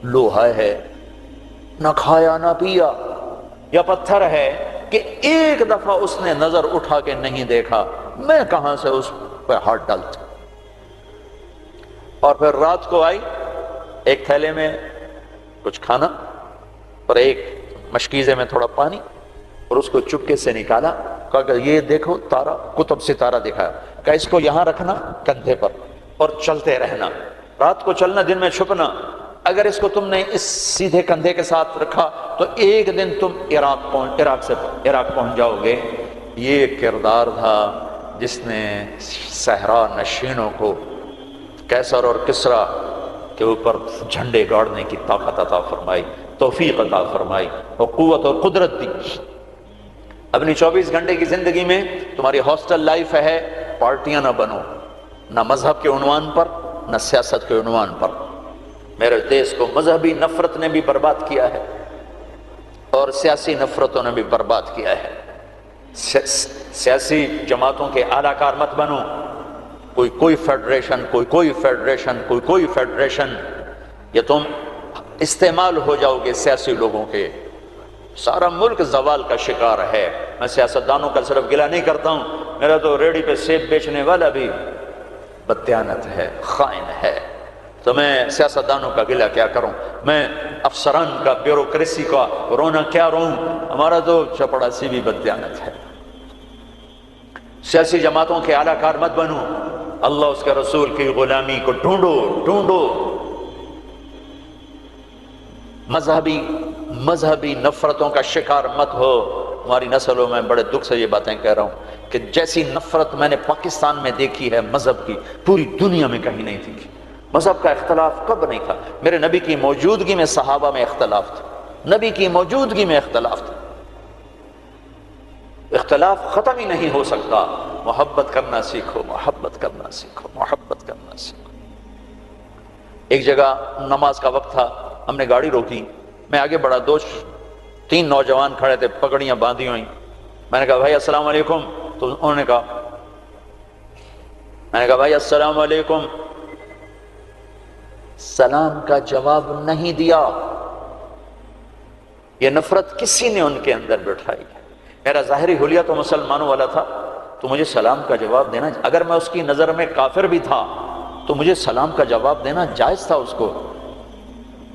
لوہا ہے، نہ کھایا نہ پیا، یا پتھر ہے کہ ایک دفعہ اس نے نظر اٹھا کے نہیں دیکھا، میں کہاں سے اس پہ ہاتھ ڈالتا۔ اور پھر رات کو آئی، ایک تھیلے میں کچھ کھانا اور ایک مشکیزے میں تھوڑا پانی، اور اس کو چپکے سے نکالا، کہا کہ یہ دیکھو تارا، قطب ستارہ دکھایا، کہ اس کو یہاں رکھنا کندھے پر اور چلتے رہنا، رات کو چلنا دن میں چھپنا، اگر اس کو تم نے اس سیدھے کندھے کے ساتھ رکھا تو ایک دن تم عراق پہنچ جاؤ گے۔ یہ کردار تھا جس نے صحرا نشینوں کو کیسر اور کسرا کے اوپر جھنڈے گاڑنے کی طاقت عطا فرمائی، توفیق عطا فرمائی اور قوت اور قدرت دی۔ اپنی 24 گھنٹے کی زندگی میں تمہاری ہاسٹل لائف ہے، پارٹیاں نہ بنو، نہ مذہب کے عنوان پر نہ سیاست کے عنوان پر۔ میرے دیش کو مذہبی نفرت نے بھی برباد کیا ہے اور سیاسی نفرتوں نے بھی برباد کیا ہے۔ سیاسی جماعتوں کے اعلی کار مت بنو، کوئی فیڈریشن، کوئی فیڈریشن، یا تم استعمال ہو جاؤ گے سیاسی لوگوں کے۔ سارا ملک زوال کا شکار ہے۔ میں سیاستدانوں کا صرف گلہ نہیں کرتا ہوں، میرا تو ریڑھی پہ سیب بیچنے والا بھی بددیانت ہے، خائن ہے، تو میں سیاستدانوں کا گلہ کیا کروں، میں افسران کا، بیوروکریسی کا رونا کیا روں، ہمارا تو چپڑاسی بھی بددیانت ہے۔ سیاسی جماعتوں کے اعلی کار مت بنو، اللہ اس کے رسول کی غلامی کو ڈھونڈو، مذہبی نفرتوں کا شکار مت ہو۔ ہماری نسلوں میں بڑے دکھ سے یہ باتیں کہہ رہا ہوں کہ جیسی نفرت میں نے پاکستان میں دیکھی ہے مذہب کی، پوری دنیا میں کہیں نہیں دیکھی۔ مذہب کا اختلاف کب نہیں تھا؟ میرے نبی کی موجودگی میں صحابہ میں اختلاف تھا، نبی کی موجودگی میں اختلاف تھا۔ اختلاف ختم ہی نہیں ہو سکتا۔ محبت کرنا سیکھو، محبت کرنا سیکھو، محبت کرنا سیکھو۔ ایک جگہ نماز کا وقت تھا، ہم نے گاڑی روکی، میں آگے بڑھا، 2-3 نوجوان کھڑے تھے، پگڑیاں باندھی ہوئی۔ میں نے کہا بھائی السلام علیکم، تو انہوں نے کہا، میں نے کہا بھائی السلام علیکم، سلام کا جواب نہیں دیا۔ یہ نفرت کسی نے ان کے اندر بٹھائی ہے۔ میرا ظاہری حلیہ تو مسلمانوں والا تھا، تو مجھے سلام کا جواب دینا، اگر میں اس کی نظر میں کافر بھی تھا تو مجھے سلام کا جواب دینا جائز تھا اس کو،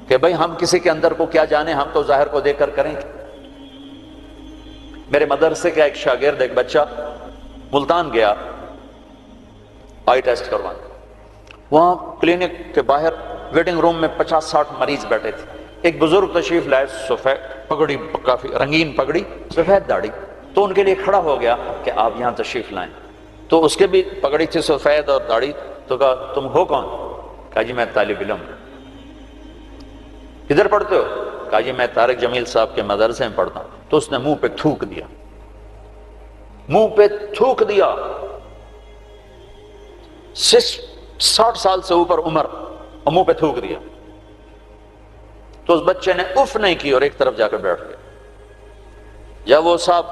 کہ بھئی ہم کسی کے اندر کو کیا جانے، ہم تو ظاہر کو دیکھ کر کریں گے۔ میرے مدرسے کا ایک شاگرد، ایک بچہ ملتان گیا آئی ٹیسٹ کروانے، وہاں کلینک کے باہر ویٹنگ روم میں 50-60 مریض بیٹھے تھے۔ ایک بزرگ تشریف لائے، سفید پگڑی، کافی رنگین پگڑی، سفید داڑھی، تو ان کے لیے کھڑا ہو گیا کہ آپ یہاں تشریف لائیں۔ تو اس کے بھی پگڑی تھی سفید اور داڑھی، تو کہا تم ہو کون؟ کہا جی میں طالب علم۔ کدھر پڑھتے ہو؟ کہا جی میں طارق جمیل صاحب کے مدرسے میں پڑھتا ہوں۔ تو اس نے منہ پہ تھوک دیا، منہ پہ تھوک دیا۔ 60 سال سے اوپر عمر، اور منہ پہ تھوک دیا۔ تو اس بچے نے اف نہیں کی اور ایک طرف جا کر بیٹھ گیا۔ جب وہ صاحب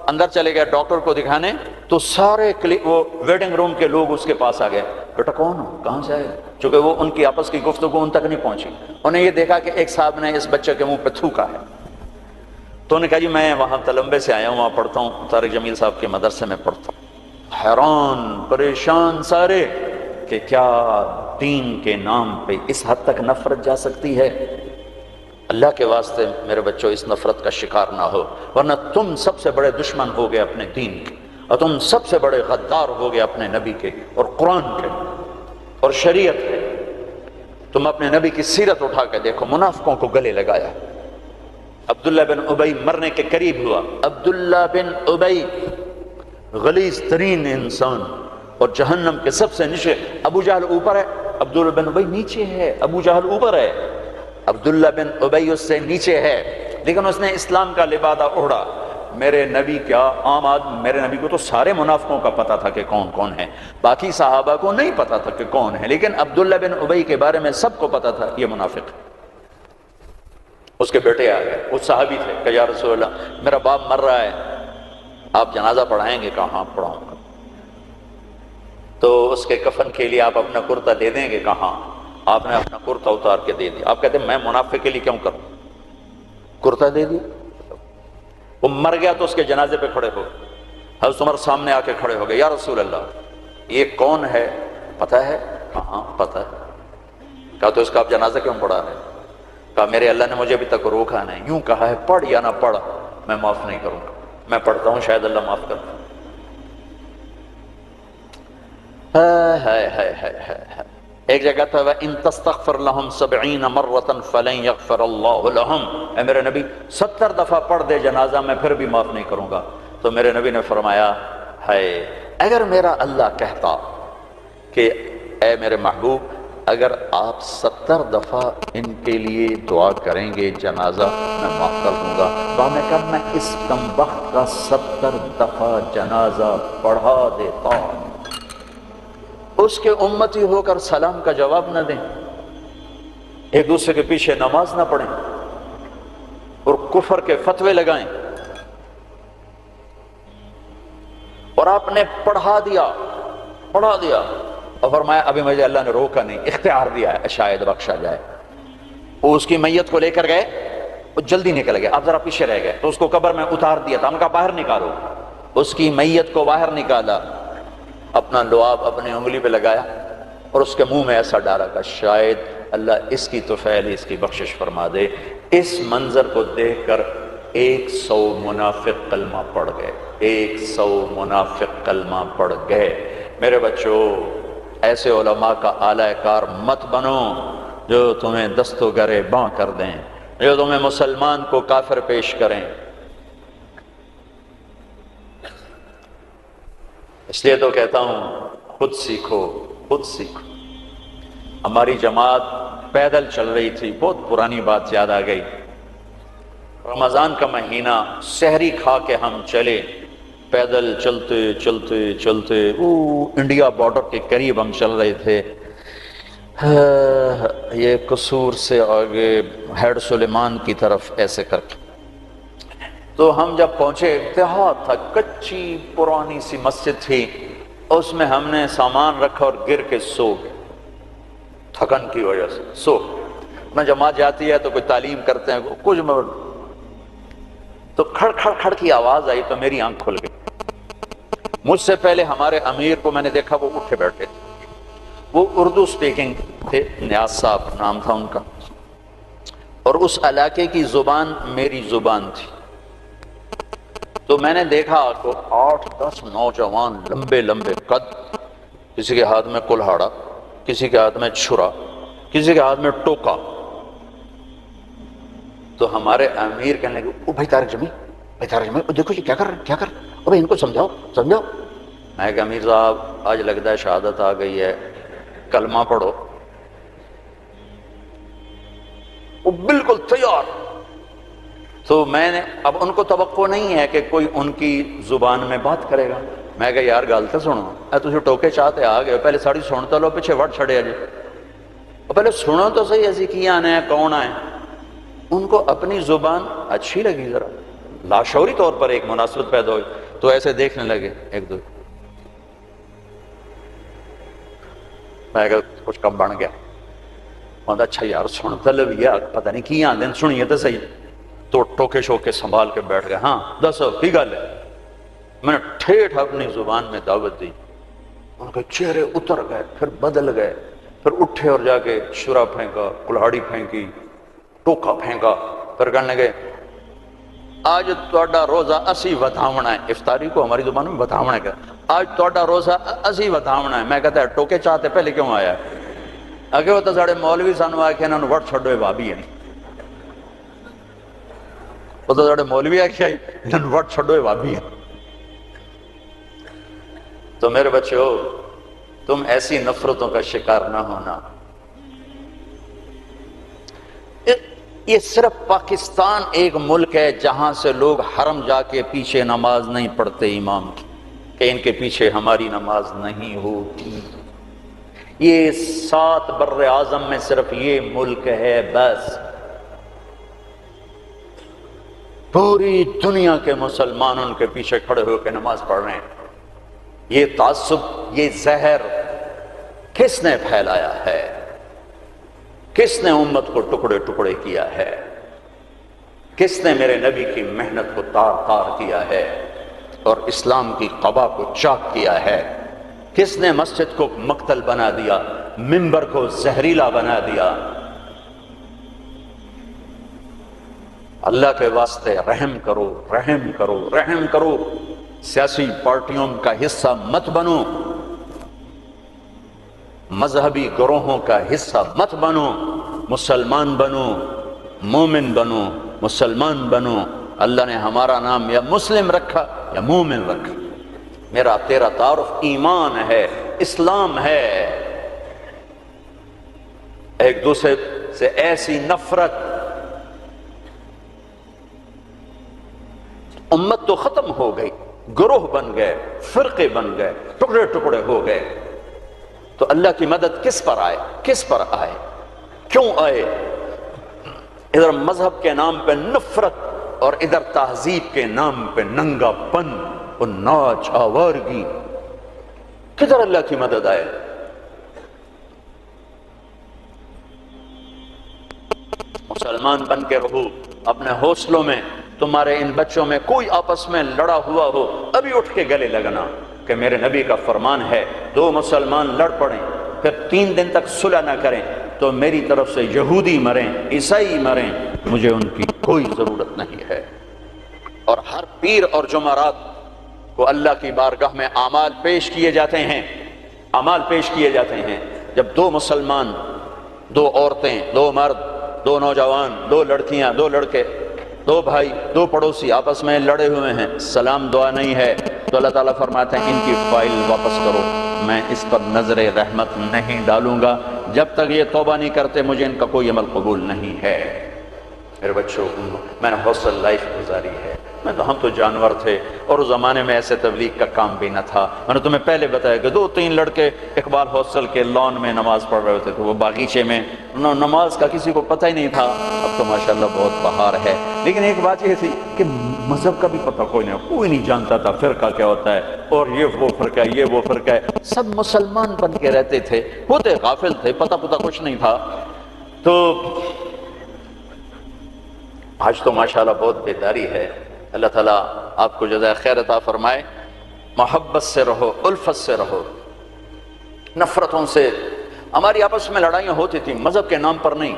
اندر چلے گئے ڈاکٹر کو دکھانے، تو سارے وہ ویٹنگ روم کے لوگ اس کے پاس آ گئے، بیٹا کون ہو، کہاں سے آئے؟ چونکہ وہ ان کی آپس کی گفتگو ان تک نہیں پہنچی، انہوں نے یہ دیکھا کہ ایک صاحب نے اس بچے کے منہ پہ تھوکا ہے۔ تو انہوں نے کہا جی میں وہاں تلمبے سے آیا ہوں، وہاں پڑھتا ہوں، طارق جمیل صاحب کے مدرسے میں پڑھتا ہوں۔ حیران پریشان سارے کہ کیا دین کے نام پہ اس حد تک نفرت جا سکتی ہے۔ اللہ کے واسطے میرے بچوں اس نفرت کا شکار نہ ہو، ورنہ تم سب سے بڑے دشمن ہو گئے اپنے دین کے، اور تم سب سے بڑے غدار ہو گئے اپنے نبی کے اور قرآن کے اور شریعت کے۔ تم اپنے نبی کی سیرت اٹھا کے دیکھو، منافقوں کو گلے لگایا۔ عبداللہ بن ابی مرنے کے قریب ہوا۔ عبداللہ بن ابی غلیظ ترین انسان اور جہنم کے سب سے نیچے۔ ابو جہل اوپر ہے، عبداللہ بن ابی نیچے ہے۔ ابو جہل اوپر ہے، عبداللہ بن ابی اس سے نیچے ہے، لیکن اس نے اسلام کا لبادہ اوڑھا۔ میرے نبی کیا عام آدمی، میرے نبی کو تو سارے منافقوں کا پتہ تھا کہ کون کون ہے، باقی صحابہ کو نہیں پتہ تھا کہ کون ہے، لیکن عبداللہ بن ابی کے بارے میں سب کو پتہ تھا یہ منافق ہے۔ اس کے بیٹے آ گئے، وہ صحابی تھے، کہ یا رسول اللہ میرا باپ مر رہا ہے، آپ جنازہ پڑھائیں گے؟ کہا ہاں پڑھاؤں گا۔ تو اس کے کفن کے لیے آپ اپنا کرتا دے دیں گے؟ کہا ہاں۔ آپ نے اپنا کرتا اتار کے دے دیا۔ آپ کہتے ہیں میں منافق کے لیے کیوں کروں، کرتا دے دیا۔ وہ مر گیا تو اس کے جنازے پہ کھڑے ہو گئے، حضرت عمر سامنے آ کے کھڑے ہو گئے، یا رسول اللہ یہ کون ہے پتہ ہے؟ کہا ہاں پتہ ہے۔ کہا تو اس کا آپ جنازہ کیوں پڑھا رہے؟ کہا میرے اللہ نے مجھے ابھی تک روکا نہیں، یوں کہا ہے پڑھ یا نہ پڑھ میں معاف نہیں کروں گا، میں پڑھتا ہوں شاید اللہ معاف کر دے۔ ایک جگہ تھا وَإِن تَسْتَغْفِرْ لَهُمْ 70 مَرَّةً فَلَن يَغْفِرَ اللَّهُ لَهُمْ، اے میرے نبی 70 دفعہ پڑھ دے جنازہ میں پھر بھی معاف نہیں کروں گا۔ تو میرے نبی نے فرمایا ہے اگر میرا اللہ کہتا کہ اے میرے محبوب اگر آپ 70 دفعہ ان کے لیے دعا کریں گے جنازہ میں معاف کر دوں گا، تو میں کہا میں اس کمبخت کا 70 دفعہ جنازہ پڑھا دیتا، اس کے امتی ہو کر سلام کا جواب نہ دیں، ایک دوسرے کے پیچھے نماز نہ پڑھیں اور کفر کے فتوے لگائیں، اور آپ نے پڑھا دیا اور فرمایا ابھی مجھے اللہ نے روکا نہیں، اختیار دیا ہے شاید بخشا جائے۔ وہ اس کی میت کو لے کر گئے، وہ جلدی نکل گئے، آپ ذرا پیچھے رہ گئے، تو اس کو قبر میں اتار دیا تھا، ہم کہا باہر نکالو، اس کی میت کو باہر نکالا، اپنا لعاب اپنی انگلی پہ لگایا اور اس کے منہ میں ایسا ڈالا کہ شاید اللہ اس کی توفیل اس کی بخشش فرما دے۔ اس منظر کو دیکھ کر 100 منافق کلمہ پڑھ گئے، 100 منافق کلمہ پڑھ گئے۔ میرے بچوں ایسے علماء کا اعلی کار مت بنو جو تمہیں دست و گرے باں کر دیں، جو تمہیں مسلمان کو کافر پیش کریں۔ اس لیے تو کہتا ہوں خود سیکھو، خود سیکھو۔ ہماری جماعت پیدل چل رہی تھی، بہت پرانی بات یاد آ گئی، رمضان کا مہینہ، سحری کھا کے ہم چلے، پیدل چلتے چلتے چلتے انڈیا بارڈر کے قریب ہم چل رہے تھے، یہ قصور سے آگے ہیڈ سلیمان کی طرف ایسے کر کے، تو ہم جب پہنچے دیہات تھا، کچی پرانی سی مسجد تھی، اس میں ہم نے سامان رکھا اور گر کے سو گئے، تھکن کی وجہ سے سو۔ نہ جماعت جاتی ہے تو کوئی تعلیم کرتے ہیں کچھ، تو کھڑ کھڑ کھڑ کی آواز آئی تو میری آنکھ کھل گئی۔ مجھ سے پہلے ہمارے امیر کو میں نے دیکھا، وہ اٹھے بیٹھے تھے، وہ اردو سپیکنگ تھے، نیاز صاحب نام تھا ان کا، اور اس علاقے کی زبان میری زبان تھی۔ تو میں نے دیکھا تو 8-10 نوجوان لمبے لمبے قد، کسی کے ہاتھ میں کلہاڑا، کسی کے ہاتھ میں چھرا، کسی کے ہاتھ میں ٹوکا۔ تو ہمارے امیر کہنے لگے او بھائی طارق جمیل دیکھو یہ کیا کر رہے او بھائی ان کو سمجھاؤ۔ میں کہ امیر صاحب آج لگتا ہے شہادت آ گئی ہے، کلمہ پڑھو۔ وہ بالکل تیار۔ تو میں نے اب ان کو توقع نہیں ہے کہ کوئی ان کی زبان میں بات کرے گا، میں کہا یار گل تو سنو، تسی ٹوکے چاہتے آ گئے، پہلے ساڑی سنتا لو، پیچھے وڑ چھڑے اجے، اور پہلے سنو تو صحیح ایسی کی آنے ہیں کون آئے۔ ان کو اپنی زبان اچھی لگی، ذرا لاشعوری طور پر ایک مناسبت پیدا ہوئی، تو ایسے دیکھنے لگے ایک دو، میں کہا کچھ کم بن گیا، کہتا اچھا یار سنتا لو یا پتہ نہیں کی آندے سنیے تو صحیح۔ تو ٹوکے شوکے سنبھال کے بیٹھ گئے، ہاں دسو کی گل ہے۔ میں نے ٹھیٹھ اپنی زبان میں دعوت دی، ان کے چہرے اتر گئے، پھر بدل گئے، پھر اٹھے اور جا کے شرا پھینکا، کلہاڑی پھینکی، ٹوکا پھینکا، پھر کہنے لگے آج تہاڈا روزہ اسی ودھاونا ہے، افطاری کو ہماری زبان میں ودھاونا ہے، آج تہاڈا روزہ اسی ودھاونا ہے۔ میں کہتا ہے ٹوکے چاہتے پہلے کیوں آیا ہے؟ اگے وہ تو ساڑے مولوی سانو آ کے انہوں نے وڑ چھڈو بھابی ہے، وہ تو ساڑے مولوی آ کے انہوں نے وڑ چھڈو بھابی ہے۔ تو میرے بچوں تم ایسی نفرتوں کا شکار نہ ہونا۔ یہ صرف پاکستان ایک ملک ہے جہاں سے لوگ حرم جا کے پیچھے نماز نہیں پڑھتے امام کی، کہ ان کے پیچھے ہماری نماز نہیں ہوتی۔ یہ 7 بر اعظم میں صرف یہ ملک ہے بس۔ پوری دنیا کے مسلمان ان کے پیچھے کھڑے ہو کے نماز پڑھ رہے ہیں۔ یہ تعصب، یہ زہر کس نے پھیلایا ہے؟ کس نے امت کو ٹکڑے ٹکڑے کیا ہے؟ کس نے میرے نبی کی محنت کو تار تار کیا ہے اور اسلام کی قبا کو چاک کیا ہے؟ کس نے مسجد کو مقتل بنا دیا، منبر کو زہریلا بنا دیا؟ اللہ کے واسطے رحم کرو، رحم کرو، رحم کرو۔ سیاسی پارٹیوں کا حصہ مت بنو، مذہبی گروہوں کا حصہ مت بنو، مسلمان بنو، مومن بنو، مسلمان بنو۔ اللہ نے ہمارا نام یا مسلم رکھا یا مومن رکھا۔ میرا تیرا تعارف ایمان ہے، اسلام ہے۔ ایک دوسرے سے ایسی نفرت، امت تو ختم ہو گئی، گروہ بن گئے، فرقے بن گئے، ٹکڑے ٹکڑے ہو گئے، تو اللہ کی مدد کس پر آئے؟ کس پر آئے؟ کیوں آئے؟ ادھر مذہب کے نام پہ نفرت اور ادھر تہذیب کے نام پہ ننگا پن اور ناچ آوارگی، کدھر اللہ کی مدد آئے؟ مسلمان بن کے رہو اپنے حوصلوں میں۔ تمہارے ان بچوں میں کوئی آپس میں لڑا ہوا ہو، ابھی اٹھ کے گلے لگنا کہ میرے نبی کا فرمان ہے دو مسلمان لڑ پڑیں پھر 3 دن تک صلح نہ کریں تو میری طرف سے یہودی مریں، عیسائی مریں، مجھے ان کی کوئی ضرورت نہیں ہے۔ اور ہر پیر اور جمعرات کو اللہ کی بارگاہ میں اعمال پیش کیے جاتے ہیں، اعمال پیش کیے جاتے ہیں۔ جب 2 مسلمان، 2 عورتیں، 2 مرد، 2 نوجوان، 2 لڑکیاں، 2 لڑکے، 2 بھائی، 2 پڑوسی آپس میں لڑے ہوئے ہیں، سلام دعا نہیں ہے، تو اللہ تعالیٰ فرماتے ہیں ان کی فائل واپس کرو، میں اس پر نظر رحمت نہیں ڈالوں گا، جب تک یہ توبہ نہیں کرتے مجھے ان کا کوئی عمل قبول نہیں ہے۔ میرے بچوں، میں نے ہاسٹل لائف گزاری ہے، ہم تو جانور تھے اور اس زمانے میں ایسے تبلیغ کا کام بھی نہ تھا۔ میں نے تمہیں پہلے بتایا کہ 2-3 لڑکے اقبال ہاسٹل کے لان میں نماز پڑھ رہے ہوتے تھے، وہ باغیچے میں، نماز کا کسی کو پتہ ہی نہیں تھا۔ اب تو ماشاءاللہ بہت بہار ہے، لیکن ایک بات یہ تھی کہ مذہب کا بھی پتہ کوئی نہیں جانتا تھا، فرقہ کیا ہوتا ہے، اور یہ وہ فرقہ ہے، یہ وہ فرقہ ہے، سب مسلمان بن کے رہتے تھے، ہوتے غافل تھے، پتہ کچھ نہیں تھا۔ تو آج تو ماشاءاللہ بہت بیداری ہے۔ اللہ تعالیٰ آپ کو جزائے خیر عطا فرمائے۔ محبت سے رہو، الفت سے رہو، نفرتوں سے۔ ہماری آپس میں لڑائیاں ہوتی تھیں، مذہب کے نام پر نہیں،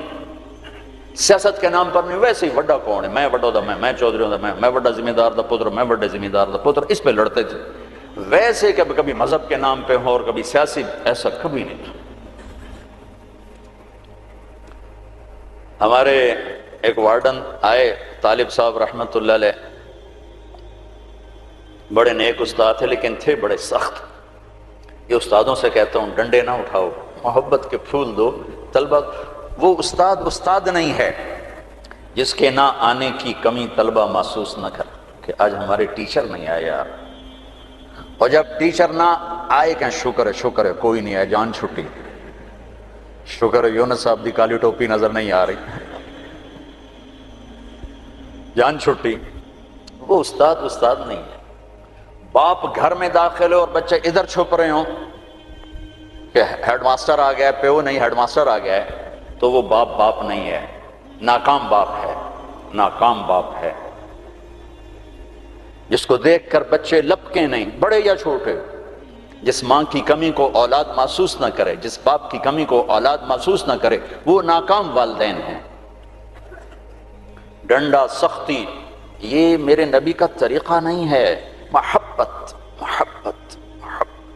سیاست کے نام پر نہیں، ویسے ہی وڈا کون ہے، میں وڈا دا میں چودھری دا میں وڈا ذمہ دار دا پتر، میں وڈے ذمہ دار دا پتر، اس پہ لڑتے تھے۔ ویسے کبھی مذہب کے نام پہ ہو اور کبھی سیاسی، ایسا کبھی نہیں تھا۔ ہمارے ایک وارڈن آئے، طالب صاحب رحمۃ اللہ علیہ، بڑے نیک استاد تھے لیکن تھے بڑے سخت۔ یہ استادوں سے کہتا ہوں ڈنڈے نہ اٹھاؤ، محبت کے پھول دو طلبہ۔ وہ استاد نہیں ہے جس کے نہ آنے کی کمی طلبہ محسوس نہ کر کہ آج ہمارے ٹیچر نہیں آئے یار، اور جب ٹیچر نہ آئے کہ شکر ہے کوئی نہیں آئے، جان چھٹی، شکر ہے یونس صاحب دی کالی ٹوپی نظر نہیں آ رہی، جان چھٹی۔ وہ استاد نہیں ہے۔ باپ گھر میں داخل ہو اور بچے ادھر چھپ رہے ہوں کہ ہیڈ ماسٹر آ گیا ہے، پیو نہیں ہیڈ ماسٹر آ گیا ہے، تو وہ باپ نہیں ہے، ناکام باپ ہے، ناکام باپ ہے، جس کو دیکھ کر بچے لپکیں نہیں، بڑے یا چھوٹے۔ جس ماں کی کمی کو اولاد محسوس نہ کرے، جس باپ کی کمی کو اولاد محسوس نہ کرے، وہ ناکام والدین ہیں۔ ڈنڈا، سختی، یہ میرے نبی کا طریقہ نہیں ہے۔ محبت، محبت، محبت۔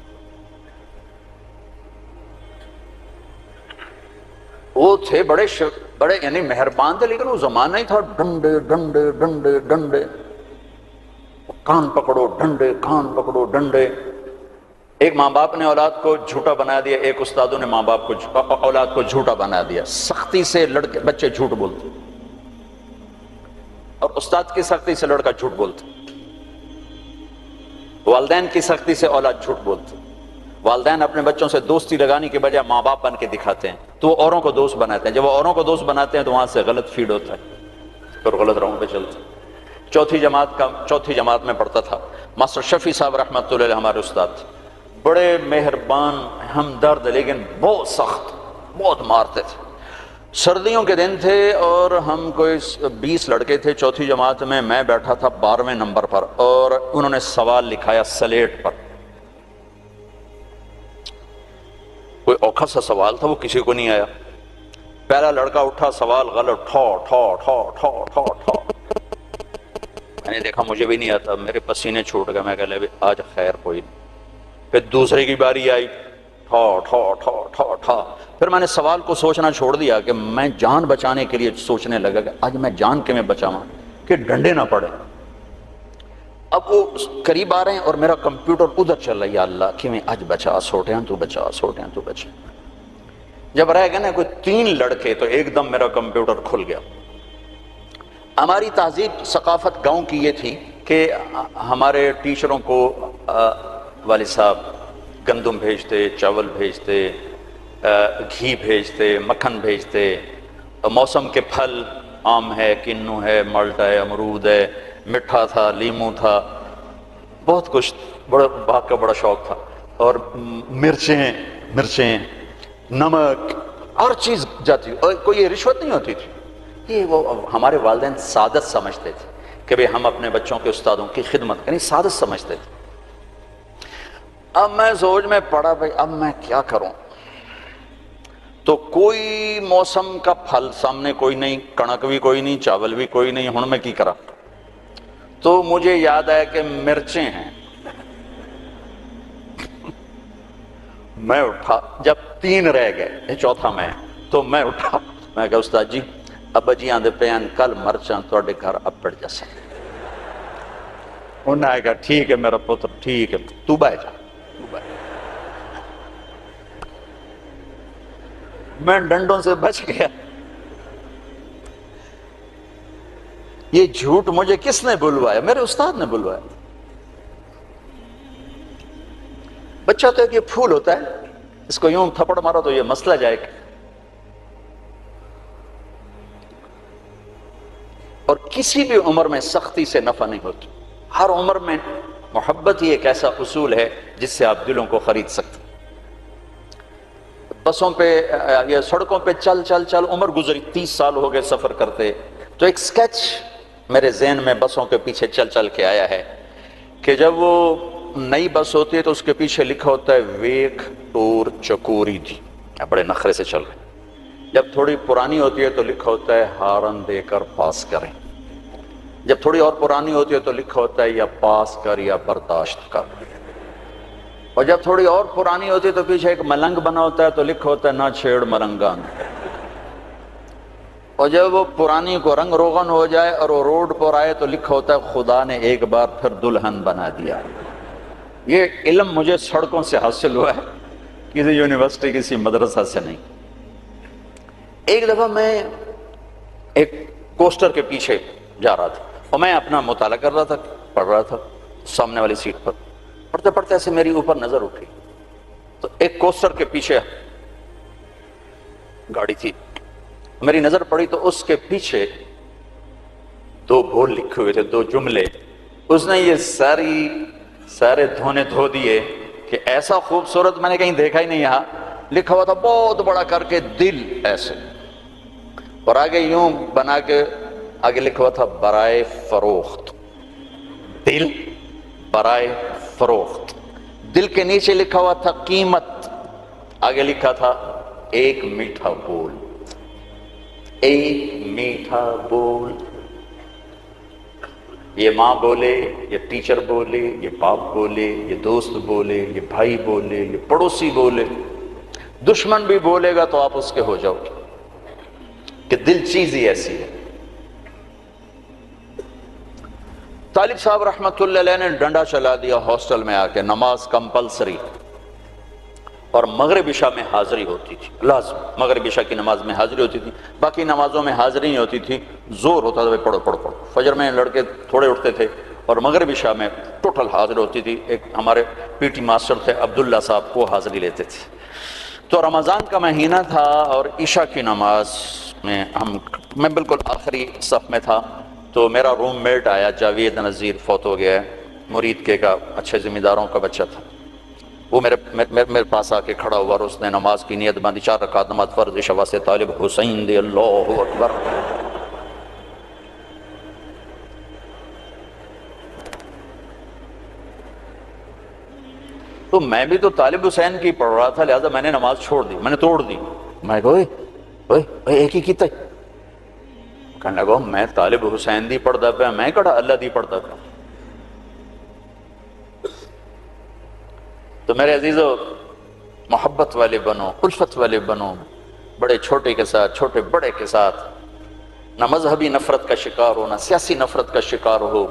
وہ تھے بڑے یعنی مہربان تھے، لیکن وہ زمانہ ہی تھا ڈنڈے ڈنڈے ڈنڈے ڈنڈے، کان پکڑو ڈنڈے، کان پکڑو ڈنڈے۔ ایک ماں باپ نے اولاد کو جھوٹا بنا دیا، ایک استادوں نے اولاد کو جھوٹا بنا دیا۔ سختی سے بچے جھوٹ بولتے، اور استاد کی سختی سے لڑکا جھوٹ بولتا، والدین کی سختی سے اولاد جھوٹ بولتی۔ والدین اپنے بچوں سے دوستی لگانے کے بجائے ماں باپ بن کے دکھاتے ہیں، تو وہ اوروں کو دوست بناتے ہیں۔ جب وہ اوروں کو دوست بناتے ہیں تو وہاں سے غلط فیڈ ہوتا ہے، پھر غلط راہوں پہ چلتے ہیں۔ چوتھی جماعت میں پڑھتا تھا. ماسٹر شفیع صاحب رحمۃ اللہ علیہ ہمارے استاد تھے، بڑے مہربان، ہمدرد، لیکن بہت سخت، بہت مارتے تھے. سردیوں کے دن تھے اور ہم کوئی 20 لڑکے تھے چوتھی جماعت میں بیٹھا تھا 12ویں نمبر پر، اور انہوں نے سوال لکھایا سلیٹ پر. کوئی اوکھا سا سوال تھا، وہ کسی کو نہیں آیا. پہلا لڑکا اٹھا، سوال غلط، ٹھو ٹھو ٹھو ٹھو ٹھو ٹھو. میں نے دیکھا مجھے بھی نہیں آتا، میرے پسینے چھوٹ گئے. میں کہہ لے آج خیر کوئی نہیں. پھر دوسرے کی باری آئی، ٹھو ٹھو ٹھو ٹھو ٹھو. پھر میں نے سوال کو سوچنا چھوڑ دیا کہ میں جان بچانے کے لیے سوچنے لگا کہ آج میں جان کے میں بچاواں کہ ڈنڈے نہ پڑے. اب وہ قریب آ رہے ہیں اور میرا کمپیوٹر ادھر چل رہا ہے، یا اللہ کہ میں آج بچا، سوٹیاں تو بچا، سوٹیاں تو بچا. جب رہ گئے نا کوئی 3 لڑکے تو ایک دم میرا کمپیوٹر کھل گیا. ہماری تہذیب ثقافت گاؤں کی یہ تھی کہ ہمارے ٹیچروں کو والد صاحب گندم بھیجتے، چاول بھیجتے، گھی بھیجتے، مکھن بھیجتے، موسم کے پھل، آم ہے، کنو ہے، مالٹا ہے، امرود ہے، مٹھا تھا، لیمو تھا، بہت کچھ، بڑا باغ کا بڑا شوق تھا. اور مرچیں، نمک، ہر چیز جاتی. اور کوئی یہ رشوت نہیں ہوتی تھی. یہ وہ ہمارے والدین سعادت سمجھتے تھے کہ بھئی ہم اپنے بچوں کے استادوں کی خدمت کریں، سعادت سمجھتے تھے. اب میں سوچ میں پڑا بھئی اب میں کیا کروں. تو کوئی موسم کا پھل سامنے کوئی نہیں، کنک بھی کوئی نہیں، چاول بھی کوئی نہیں. ہن میں کی کرا؟ تو مجھے یاد آیا کہ مرچیں ہیں. میں اٹھا، جب 3 رہ گئے، چوتھا میں، تو میں اٹھا، میں کہا استاد جی ابا جی آندے پہ ہیں کل مرچاں تواڈے گھر اپڑ جاسن. انہوں نے کہا ٹھیک ہے میرا پتر، ٹھیک ہے، تو بہ جا. میں ڈنڈوں سے بچ گیا. یہ جھوٹ مجھے کس نے بلوایا؟ میرے استاد نے بلوایا. بچہ تو ایک یہ پھول ہوتا ہے، اس کو یوں تھپڑ مارو تو یہ مسئلہ جائے گا. اور کسی بھی عمر میں سختی سے نفع نہیں ہوتی. ہر عمر میں محبت ہی ایک ایسا اصول ہے جس سے آپ دلوں کو خرید سکتے. بسوں پہ یا سڑکوں پہ چل عمر گزری، 30 سال ہو گئے سفر کرتے، تو ایک سکیچ میرے ذہن میں بسوں کے پیچھے چل کے آیا ہے کہ جب وہ نئی بس ہوتی ہے تو اس کے پیچھے لکھا ہوتا ہے ویک ٹور چکوری دی، بڑے نخرے سے چل رہے. جب تھوڑی پرانی ہوتی ہے تو لکھا ہوتا ہے ہارن دے کر پاس کریں. جب تھوڑی اور پرانی ہوتی ہے تو لکھا ہوتا ہے یا پاس کر یا برداشت کر. اور جب تھوڑی اور پرانی ہوتی ہے تو پیچھے ایک ملنگ بنا ہوتا ہے تو لکھا ہوتا ہے نہ چھیڑ ملنگان. اور جب وہ پرانی کو رنگ روغن ہو جائے اور وہ روڈ پر آئے تو لکھا ہوتا ہے خدا نے ایک بار پھر دلہن بنا دیا. یہ علم مجھے سڑکوں سے حاصل ہوا ہے، کسی یونیورسٹی کسی مدرسہ سے نہیں. ایک دفعہ میں ایک کوسٹر کے پیچھے جا رہا تھا اور میں اپنا مطالعہ کر رہا تھا، پڑھ رہا تھا سامنے والی سیٹ پر. پڑھتے پڑھتے ایسے میری اوپر نظر اٹھی تو ایک کوسٹر کے پیچھے گاڑی تھی. میری نظر پڑی تو اس کے پیچھے 2 بول لکھے ہوئے تھے، 2 جملے. اس نے یہ سارے دھونے دھو دیے کہ ایسا خوبصورت میں نے کہیں دیکھا ہی نہیں. یہاں لکھا ہوا تھا بہت بڑا کر کے دل ایسے، اور آگے یوں بنا کے آگے لکھا ہوا تھا برائے فروخت. دل برائے فروخت. دل کے نیچے لکھا ہوا تھا قیمت، آگے لکھا تھا ایک میٹھا بول. ایک میٹھا بول. یہ ماں بولے، یہ ٹیچر بولے، یہ باپ بولے، یہ دوست بولے، یہ بھائی بولے، یہ پڑوسی بولے، دشمن بھی بولے گا تو آپ اس کے ہو جاؤ گے کہ دل چیز ہی ایسی ہے. طالب صاحب رحمۃ اللہ علیہ نے ڈنڈا چلا دیا ہاسٹل میں آ کے، نماز کمپلسری اور مغرب عشاء میں حاضری ہوتی تھی لازم. مغرب عشاء کی نماز میں حاضری ہوتی تھی، باقی نمازوں میں حاضری نہیں ہوتی تھی. زور ہوتا تھا پڑھو پڑھو پڑھو. فجر میں لڑکے تھوڑے اٹھتے تھے اور مغرب عشاء میں ٹوٹل حاضری ہوتی تھی. ایک ہمارے پی ٹی ماسٹر تھے عبداللہ صاحب، وہ حاضری لیتے تھے. تو رمضان کا مہینہ تھا اور عشاء کی نماز میں میں بالکل آخری صف میں تھا. تو میرا روم میٹ آیا جاوید نذیر، فوت ہو گیا ہے، مرید کے کا، اچھے ذمہ داروں کا بچہ تھا، وہ میرے پاس آ کے کھڑا ہوا اور اس نے نماز کی نیت باندھی، 4 رکعت نماز فرض شوا سے طالب حسین دے، اللہ اکبر۔ تو میں بھی تو طالب حسین کی پڑھ رہا تھا، لہذا میں نے نماز چھوڑ دی، میں نے توڑ دی۔ میں کہا اوئے ایک ہی کیتا ہے، کہنے لگا میں طالب حسین دی پڑھدا پیا، میں کہڑا اللہ دی پڑھدا پیا۔ تو میرے عزیزو، محبت والے بنو، الفت والے بنو، بڑے چھوٹے کے ساتھ، چھوٹے بڑے کے ساتھ، نہ مذہبی نفرت کا شکار ہو، نہ سیاسی نفرت کا شکار ہو،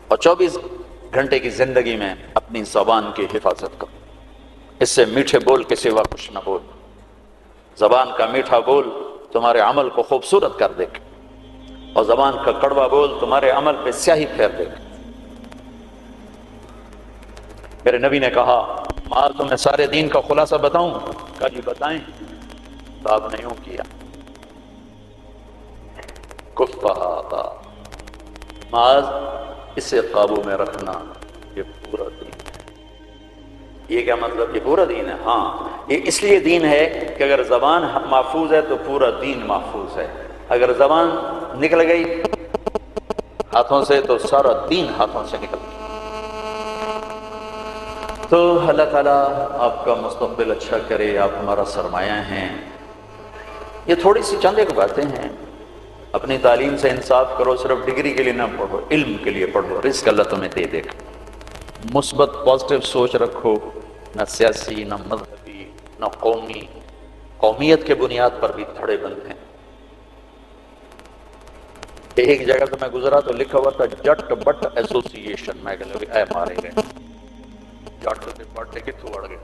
اور 24 گھنٹے کی زندگی میں اپنی زبان کی حفاظت کرو۔ اس سے میٹھے بول کے سوا کچھ نہ بول۔ زبان کا میٹھا بول تمہارے عمل کو خوبصورت کر دے گا، اور زبان کا کڑوا بول تمہارے عمل پہ سیاہی پھیر دے گا۔ میرے نبی نے کہا معاذ تمہیں سارے دین کا خلاصہ بتاؤں؟ کہا جی بتائیں۔ تو آپ نے یوں کیا، کفہ معاذ اسے قابو میں رکھنا، یہ پورا دین ہے۔ یہ کیا مطلب؟ یہ پورا دین ہے؟ ہاں، یہ اس لیے دین ہے کہ اگر زبان محفوظ ہے تو پورا دین محفوظ ہے، اگر زبان نکل گئی ہاتھوں سے تو سارا دین ہاتھوں سے نکل گیا۔ تو اللہ تعالیٰ آپ کا مستقبل اچھا کرے، آپ ہمارا سرمایہ ہیں۔ یہ تھوڑی سی چند ایک باتیں ہیں، اپنی تعلیم سے انصاف کرو، صرف ڈگری کے لیے نہ پڑھو، علم کے لیے پڑھو، رزق اللہ تمہیں دے دے گا۔ مثبت پازیٹیو سوچ رکھو، نہ سیاسی، نہ مذہبی، نہ قومی، قومیت کے بنیاد پر بھی دھڑے بند ہیں۔ ایک جگہ سے میں گزرا تو لکھا ہوا تھا جٹ بٹ ایسوسی ایشن، میں کہ لوگ اے مارے گئے، جٹ سے بٹ کتوں اڑ گئے۔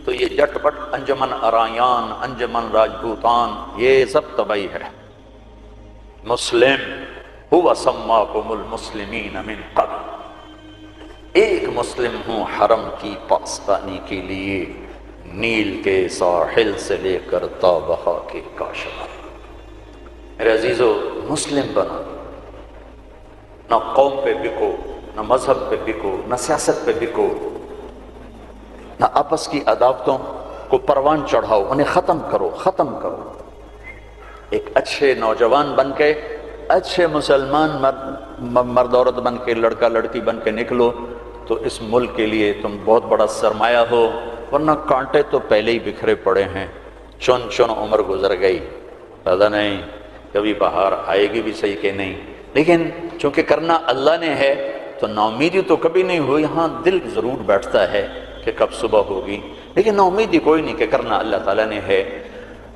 تو یہ جٹ بٹ، انجمن ارایان، انجمن راجپوتان، یہ سب تباہی ہے۔ مسلم ہوا سماکم المسلمین من قبل، ایک مسلم ہوں حرم کی پاسبانی کے لیے، نیل کے ساحل سے لے کر تا بہا کے کاشغر۔ میرے عزیزو، مسلم بنو، نہ قوم پہ بکو، نہ مذہب پہ بکو، نہ سیاست پہ بکو، نہ آپس کی عداوتوں کو پروان چڑھاؤ، انہیں ختم کرو، ختم کرو۔ ایک اچھے نوجوان بن کے، اچھے مسلمان مرد عورت بن کے، لڑکا لڑکی بن کے نکلو تو اس ملک کے لیے تم بہت بڑا سرمایہ ہو، ورنہ کانٹے تو پہلے ہی بکھرے پڑے ہیں، چن چن عمر گزر گئی، پتہ نہیں کبھی بہار آئے گی بھی صحیح کہ نہیں۔ لیکن چونکہ کرنا اللہ نے ہے تو نا امیدی تو کبھی نہیں ہوئی، ہاں دل ضرور بیٹھتا ہے کہ کب صبح ہوگی، لیکن نا امیدی کوئی نہیں کہ کرنا اللہ تعالیٰ نے ہے۔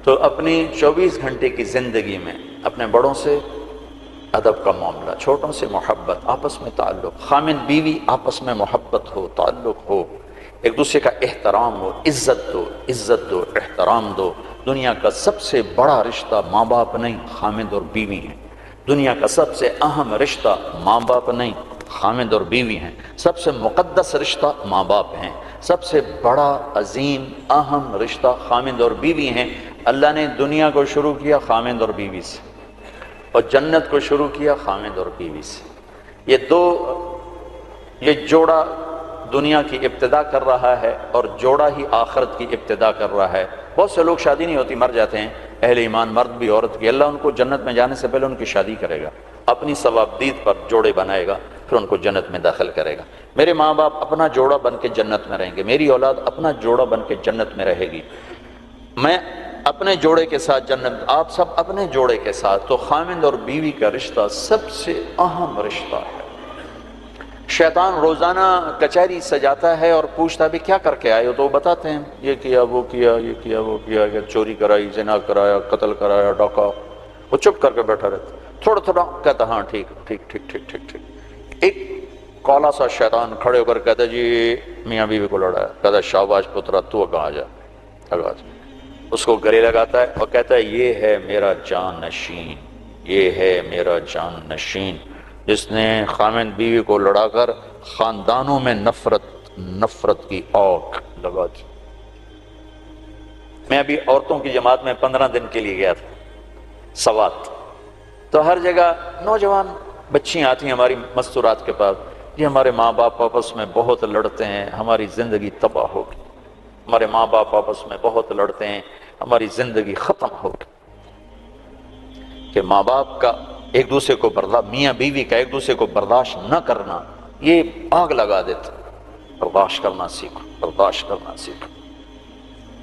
تو اپنی 24 گھنٹے کی زندگی میں اپنے بڑوں سے ادب کا معاملہ، چھوٹوں سے محبت، آپس میں تعلق، خامن بیوی آپس میں محبت ہو، تعلق ہو، ایک دوسرے کا احترام ہو، عزت دو، عزت دو، احترام دو۔ دنیا کا سب سے بڑا رشتہ ماں باپ نہیں، خامد اور بیوی ہیں۔ دنیا کا سب سے اہم رشتہ ماں باپ نہیں، خامد اور بیوی ہیں۔ سب سے مقدس رشتہ ماں باپ ہیں، سب سے بڑا عظیم اہم رشتہ خامد اور بیوی ہیں۔ اللہ نے دنیا کو شروع کیا خامد اور بیوی سے، اور جنت کو شروع کیا خامد اور بیوی سے۔ یہ جوڑا دنیا کی ابتدا کر رہا ہے اور جوڑا ہی آخرت کی ابتدا کر رہا ہے۔ بہت سے لوگ شادی نہیں ہوتی مر جاتے ہیں، اہل ایمان مرد بھی عورت کی، اللہ ان کو جنت میں جانے سے پہلے ان کی شادی کرے گا، اپنی ثوابدید پر جوڑے بنائے گا، پھر ان کو جنت میں داخل کرے گا۔ میرے ماں باپ اپنا جوڑا بن کے جنت میں رہیں گے، میری اولاد اپنا جوڑا بن کے جنت میں رہے گی، میں اپنے جوڑے کے ساتھ جنت، آپ سب اپنے جوڑے کے ساتھ۔ تو خامند اور بیوی کا رشتہ سب سے اہم رشتہ ہے۔ شیطان روزانہ کچہری سجاتا ہے اور پوچھتا بھی کیا کر کے آئے ہو، تو وہ بتاتے ہیں یہ کیا وہ کیا، یہ کیا وہ کیا، کہ چوری کرائی، زنا کرایا، قتل کرایا، ڈاکہ۔ وہ چپ کر کے بیٹھا رہتا، تھوڑا تھوڑا کہتا ہاں ٹھیک ٹھیک ٹھیک ٹھیک ٹھیک ٹھیک۔ ایک کالا سا شیطان کھڑے ہو کر کہتا جی میاں بیوی کو لڑایا، کہتا شاباش پترا تو آگا جا، آگا جا۔ اس کو گلے لگاتا ہے اور کہتا ہے یہ ہے میرا جان نشین، یہ ہے میرا جان نشین، جس نے خامند بیوی کو لڑا کر خاندانوں میں نفرت کی آگ لگا دی۔ میں ابھی عورتوں کی جماعت میں 15 دن کے لیے گیا تھا سوات، تو ہر جگہ نوجوان بچیاں آتی ہیں ہماری مستورات کے پاس، جی ہمارے ماں باپ آپس میں بہت لڑتے ہیں، ہماری زندگی تباہ ہوگی، ہمارے ماں باپ آپس میں بہت لڑتے ہیں، ہماری زندگی ختم ہوگی۔ کہ ماں باپ کا ایک دوسرے کو میاں بیوی کا ایک دوسرے کو برداشت نہ کرنا یہ آگ لگا دیتا۔ برداشت کرنا سیکھو، برداشت کرنا سیکھو۔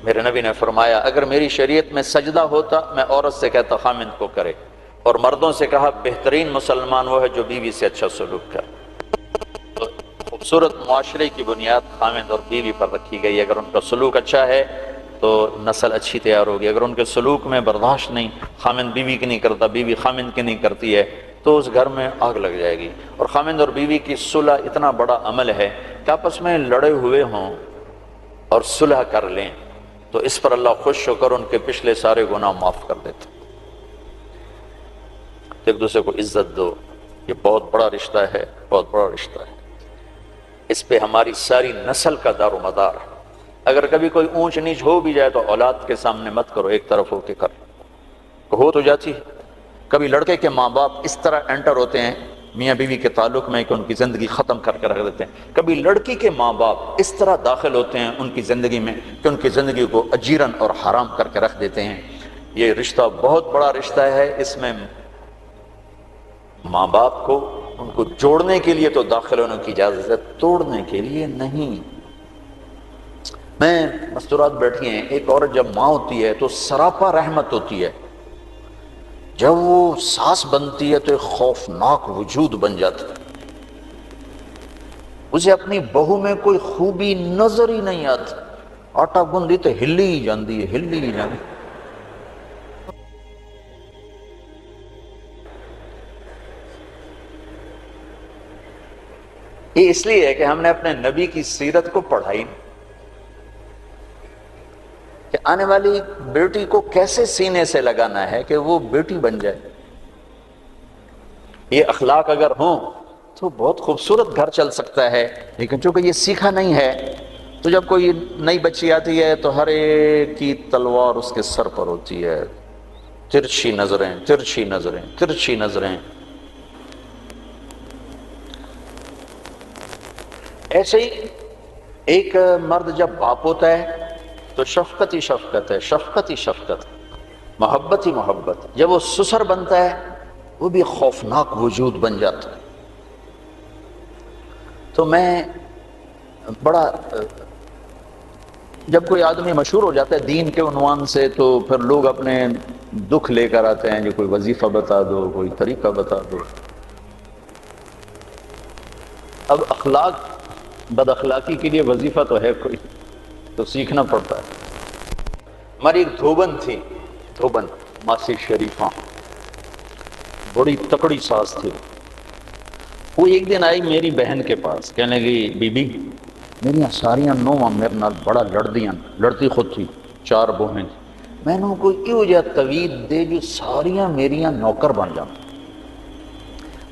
میرے نبی نے فرمایا اگر میری شریعت میں سجدہ ہوتا میں عورت سے کہتا خامند کو کرے، اور مردوں سے کہا بہترین مسلمان وہ ہے جو بیوی سے اچھا سلوک کرے۔ تو خوبصورت معاشرے کی بنیاد خامند اور بیوی پر رکھی گئی، اگر ان کا سلوک اچھا ہے تو نسل اچھی تیار ہوگی، اگر ان کے سلوک میں برداشت نہیں، خامند بیوی کی نہیں کرتا، بیوی خامند کی نہیں کرتی ہے، تو اس گھر میں آگ لگ جائے گی۔ اور خامند اور بیوی کی صلح اتنا بڑا عمل ہے کہ آپس میں لڑے ہوئے ہوں اور صلح کر لیں تو اس پر اللہ خوش ہو کر ان کے پچھلے سارے گناہ معاف کر دیتے۔ ایک دوسرے کو عزت دو، یہ بہت بڑا رشتہ ہے، بہت بڑا رشتہ ہے، اس پہ ہماری ساری نسل کا دار و مدار ہے۔ اگر کبھی کوئی اونچ نیچ ہو بھی جائے تو اولاد کے سامنے مت کرو، ایک طرف ہو کے کرو، ہو تو جاتی ہے۔ کبھی لڑکے کے ماں باپ اس طرح انٹر ہوتے ہیں میاں بیوی کے تعلق میں کہ ان کی زندگی ختم کر کے رکھ دیتے ہیں، کبھی لڑکی کے ماں باپ اس طرح داخل ہوتے ہیں ان کی زندگی میں کہ ان کی زندگی کو اجیرن اور حرام کر کے رکھ دیتے ہیں۔ یہ رشتہ بہت بڑا رشتہ ہے، اس میں ماں باپ کو ان کو جوڑنے کے لیے تو داخل ہونے کی اجازت ہے، توڑنے کے لیے نہیں۔ میں مستورات بیٹھی ہیں، ایک عورت جب ماں ہوتی ہے تو سراپا رحمت ہوتی ہے، جب وہ ساس بنتی ہے تو ایک خوفناک وجود بن جاتا ہے، اسے اپنی بہو میں کوئی خوبی نظر ہی نہیں آتی، آٹا گندی تو ہلی ہی جاندی ہے، ہلی ہی جاندی۔ یہ اس لیے ہے کہ ہم نے اپنے نبی کی سیرت کو پڑھائی نہیں، کہ آنے والی بیٹی کو کیسے سینے سے لگانا ہے کہ وہ بیٹی بن جائے۔ یہ اخلاق اگر ہوں تو بہت خوبصورت گھر چل سکتا ہے، لیکن چونکہ یہ سیکھا نہیں ہے تو جب کوئی نئی بچی آتی ہے تو ہر ایک کی تلوار اس کے سر پر ہوتی ہے، ترچھی نظریں، ترچھی نظریں، ترچھی نظریں۔ ایسے ہی ایک مرد جب باپ ہوتا ہے تو شفقت ہی شفقت ہے، شفقت ہی شفقت، محبت ہی محبت۔ جب وہ سسر بنتا ہے وہ بھی خوفناک وجود بن جاتا ہے۔ تو میں بڑا، جب کوئی آدمی مشہور ہو جاتا ہے دین کے عنوان سے تو پھر لوگ اپنے دکھ لے کر آتے ہیں، جو کوئی وظیفہ بتا دو، کوئی طریقہ بتا دو۔ اب اخلاق، بد اخلاقی کے لیے وظیفہ تو ہے کوئی، تو سیکھنا پڑتا ہے۔ ہماری ایک دھوبن تھی، دھوبن ماسی شریفہ، بڑی تکڑی ساس تھی۔ وہ ایک دن آئی میری بہن کے پاس، کہنے لگی بی بی میری ساریاں نوواں میرے نال بڑا لڑدیاں، لڑتی خود تھی، 4 بہنیں تھی، میں نے کوئی ایو جہا توید دے جو ساریاں میریاں نوکر بن جان۔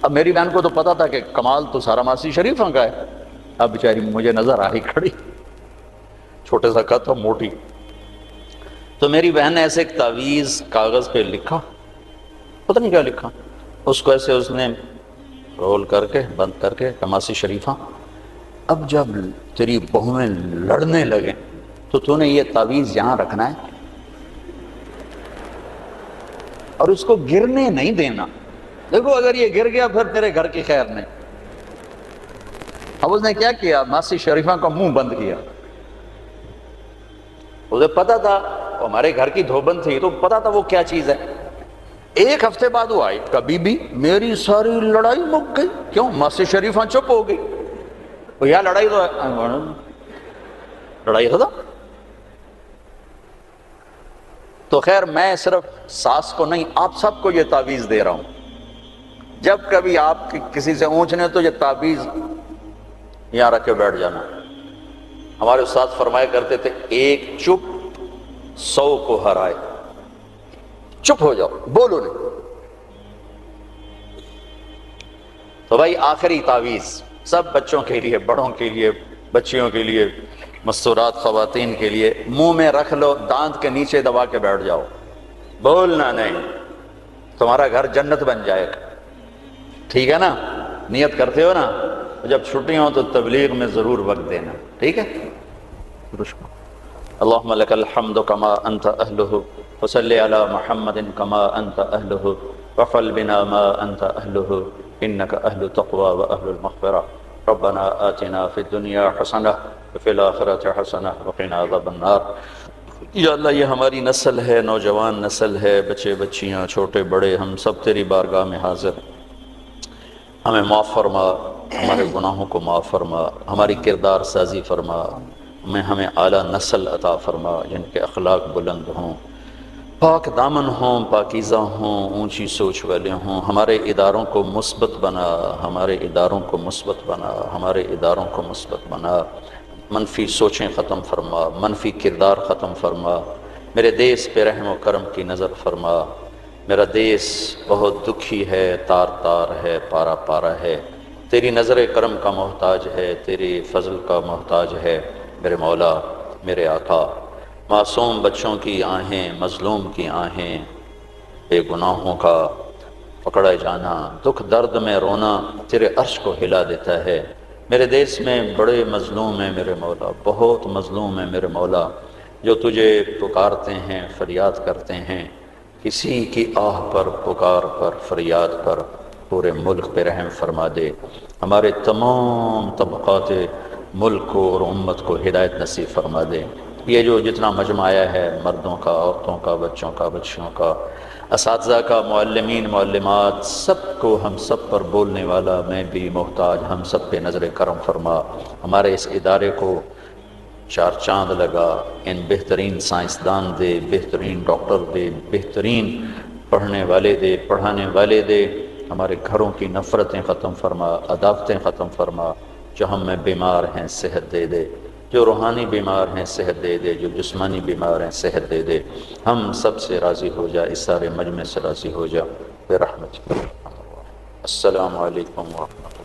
اب میری بہن کو تو پتا تھا کہ کمال تو سارا ماسی شریفہ کا ہے، اب بیچاری مجھے نظر آئی کھڑی، چھوٹے سا قد تھا، موٹی۔ تو میری بہن نے ایسے ایک تعویذ کاغذ پہ لکھا، پتہ نہیں کیا لکھا، اس کو ایسے اس نے رول کر کے بند کر کے، ماسی شریفہ اب جب تیری بہویں لڑنے لگے تو نے یہ تعویذ یہاں رکھنا ہے اور اس کو گرنے نہیں دینا، دیکھو اگر یہ گر گیا پھر تیرے گھر کی خیر نہیں۔ اب اس نے کیا کیا، ماسی شریفہ کا منہ بند کیا۔ اسے پتا تھا، ہمارے گھر کی دھوبن تھی تو پتا تھا وہ کیا چیز ہے۔ ایک ہفتے بعد وہ آئی، کبھی بھی میری ساری لڑائی مک گئی، کیوں؟ ماسی شریفہ چپ ہو گئی، یا لڑائی تو لڑائی ہوتا۔ تو خیر میں صرف ساس کو نہیں آپ سب کو یہ تعویذ دے رہا ہوں، جب کبھی آپ کسی سے اونچنے تو یہ تعویذ یہاں رکھ کے بیٹھ جانا۔ ہمارے استاد فرمایا کرتے تھے ایک چپ 100 کو ہرائے، چپ ہو جاؤ، بولو نہیں۔ تو بھائی آخری تعویذ سب بچوں کے لیے، بڑوں کے لیے، بچیوں کے لیے، مستورات خواتین کے لیے منہ میں رکھ لو، دانت کے نیچے دبا کے بیٹھ جاؤ، بولنا نہیں، تمہارا گھر جنت بن جائے گا، ٹھیک ہے نا؟ نیت کرتے ہو نا؟ جب چھٹیاں ہوں تو تبلیغ میں ضرور وقت دینا، ٹھیک ہے؟ اللہم لک الحمد کما انت اہلہ وصلی علی محمد کما انت اہلہ وفعل بنا ما انت اہلہ انک اہل تقوی و اہل المغفرہ ربنا آتنا فی الدنیا حسنہ وفی الآخرۃ حسنہ وقنا عذاب النار۔ یا اللہ یہ ہماری نسل ہے، نوجوان نسل ہے، بچے بچیاں چھوٹے بڑے ہم سب تیری بارگاہ میں حاضر، ہمیں معاف فرما، ہمارے گناہوں کو معاف فرما، ہماری کردار سازی فرما، ہمیں اعلیٰ نسل عطا فرما جن کے اخلاق بلند ہوں، پاک دامن ہوں، پاکیزہ ہوں، اونچی سوچ والے ہوں۔ ہمارے اداروں کو مثبت بنا، ہمارے اداروں کو مثبت بنا، ہمارے اداروں کو مثبت بنا، منفی سوچیں ختم فرما، منفی کردار ختم فرما، میرے دیس پہ رحم و کرم کی نظر فرما۔ میرا دیس بہت دکھی ہے، تار تار ہے، پارا پارا ہے، تیری نظر کرم کا محتاج ہے، تیری فضل کا محتاج ہے میرے مولا، میرے آقا۔ معصوم بچوں کی آہیں، مظلوم کی آہیں، بے گناہوں کا پکڑا جانا، دکھ درد میں رونا تیرے عرش کو ہلا دیتا ہے۔ میرے دیس میں بڑے مظلوم ہیں میرے مولا، بہت مظلوم ہیں میرے مولا، جو تجھے پکارتے ہیں، فریاد کرتے ہیں۔ کسی کی آہ پر، پکار پر، فریاد پر پورے ملک پہ رحم فرما دے، ہمارے تمام طبقات ملک کو اور امت کو ہدایت نصیب فرما دے۔ یہ جو جتنا مجمع آیا ہے، مردوں کا، عورتوں کا، بچوں کا، بچیوں کا، اساتذہ کا، معلمین، معلمات، سب کو، ہم سب پر بولنے والا میں بھی محتاج، ہم سب پہ نظر کرم فرما۔ ہمارے اس ادارے کو چار چاند لگا، ان بہترین سائنسدان دے، بہترین ڈاکٹر دے، بہترین پڑھنے والے دے، پڑھانے والے دے۔ ہمارے گھروں کی نفرتیں ختم فرما، عداوتیں ختم فرما۔ جو ہم میں بیمار ہیں صحت دے دے، جو روحانی بیمار ہیں صحت دے دے، جو جسمانی بیمار ہیں صحت دے دے۔ ہم سب سے راضی ہو جا، اس سارے مجمع سے راضی ہو جا برحمتک۔ السلام علیکم ورحمۃ اللہ۔